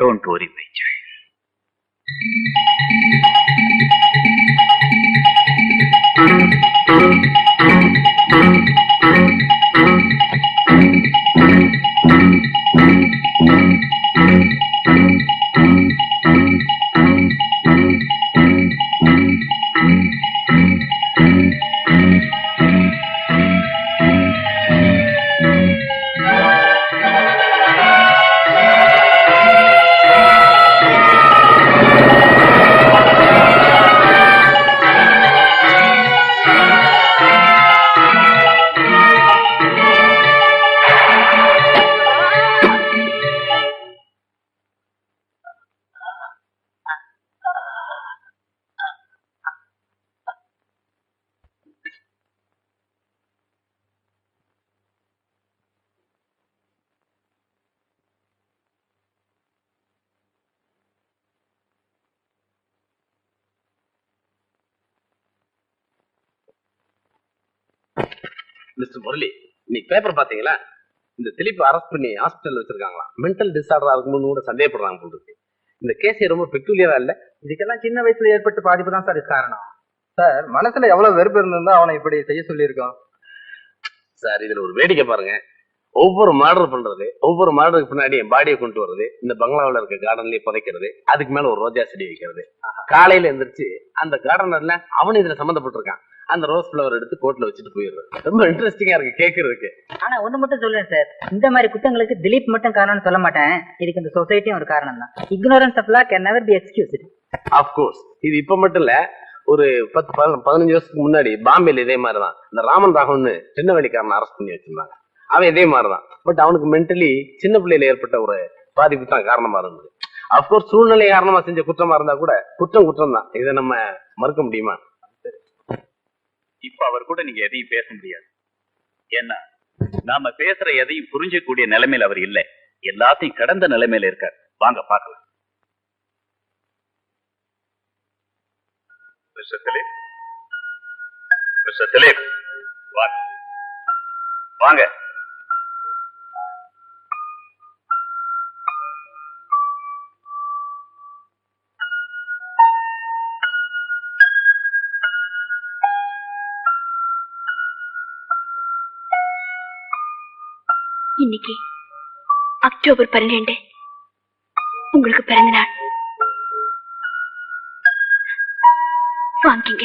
Don't worry, my child.
Mister Murali, இன்னைக்கு பேப்பர் பாத்தீங்களா? இந்த திலீப் அரெஸ்ட் பண்ணி ஹாஸ்பிட்டல் வச்சிருக்காங்களா? மென்டல் டிசார்டரா இருக்கும்போது கூட சந்தேகப்படுறாங்க போல இருக்கு. இந்த கேஸ் ரொம்ப பெக்குலியரா இல்ல?
இதுக்கெல்லாம் சின்ன வயசுல ஏற்பட்ட பாதிப்பு தான் சார் காரணம். சார் மனசுல எவ்வளவு வெறுப்பு இருந்திருந்தா அவனை இப்படி செய்ய சொல்லியிருக்கான்.
சார் இதுல ஒரு வேடிக்கை பாருங்க. ஒவ்வொரு மர்டர் பண்றது, ஒவ்வொரு மர்டருக்கு பின்னாடி என் பாடியை கொண்டு வர்றது, இந்த பங்களாவில் இருக்க கார்டன்லயே புதைக்கிறது, அதுக்கு மேல ஒரு ரோஜா செடி வைக்கிறது. காலையில எந்திரிச்சு அந்த கார்டனர்ல அவனு இதுல சம்மந்தப்பட்டிருக்கான். அந்த ரோஸ் ஃபிளவர் எடுத்து கோட்ல வச்சுட்டு போயிடுறது. ரொம்ப இன்ட்ரெஸ்டிங்கா இருக்கு கேட்கறதுக்கு.
ஆனா ஒண்ணு மட்டும் சொல்றேன் சார், இந்த மாதிரி குத்தங்களுக்கு திலீப் மட்டும் காரணம்னு சொல்ல மாட்டேன். இதுக்கு இந்த சொசைட்டியும் ஒரு காரணம் தான். Ignorance of law can never be excused.
Of course. இது இப்ப மட்டும் இல்ல, ஒரு 10-15 வருஷத்துக்கு முன்னாடி பாம்பேல இதே மாதிரிதான் இந்த ராமன் ராகவன் சின்ன வழிக்காரன் அரெஸ்ட் பண்ணி வச்சிருந்தாங்க. அவன் இதே மாதிரிதான். பட் அவனுக்கு மென்டலி சின்ன பிள்ளையில ஏற்பட்ட ஒரு பாதிப்பு தான் காரணமா இருந்தது. அப்கோர்ஸ் சூழ்நிலை காரணமா செஞ்ச குற்றமா இருந்தா கூட குற்றம் தான். இதை நம்ம மறுக்க முடியுமா?
இப்ப அவர் கூட நீங்க எதையும் பேச முடியாது. ஏன்னா நாம பேசுற எதையும் புரிஞ்சக்கூடிய நிலைமையில அவர் இல்லை. எல்லாத்தையும் கடந்த நிலைமையில இருக்கார். வாங்க பார்க்கலாம். மிஸ்டர் திலீப், மிஸ்டர் திலீப், வாங்க வாங்க.
இன்னைக்கு அக்டோபர் 12 உங்களுக்கு பிறந்த நாள். வாங்கிங்க.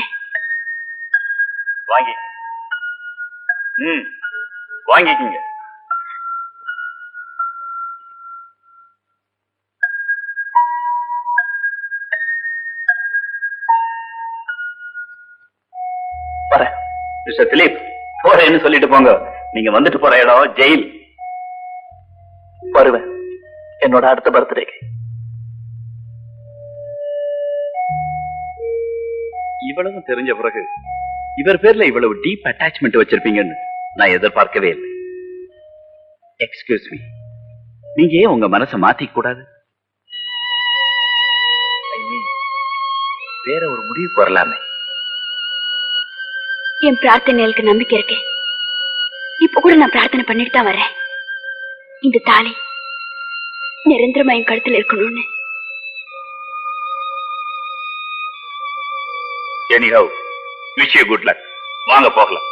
வாங்கிக்கங்க. வாங்கிக்கங்க. வரேன். மிஸ்டர் திலீப், போறேன்னு சொல்லிட்டு போங்க. நீங்க வந்துட்டு போற இடம் ஜெயில்.
வருவேன் என்னோட அடுத்த பர்த்டேக்கு.
இவ்வளவு தெரிஞ்ச பிறகு இவர் பேர்ல இவ்வளவு டீப் அட்டாச்மெண்ட் வச்சிருப்பீங்கன்னு நான் எதிர்பார்க்கவே இல்லை. எக்ஸ்கியூஸ் மீ, நீங்க ஏன் உங்க மனசை மாத்திக்க கூடாது? வேற ஒரு முடிவுக்கு வரலாமே.
என் பிரார்த்தனைகளுக்கு நம்பிக்கை இருக்கு. இப்ப கூட நான் பிரார்த்தனை பண்ணிட்டு தான் வரேன். இந்த தாலி நிரந்தரமா என் கழுத்துல இருக்கணும்னு.
Anyhow, wish you good luck. வாங்க போகலாம்.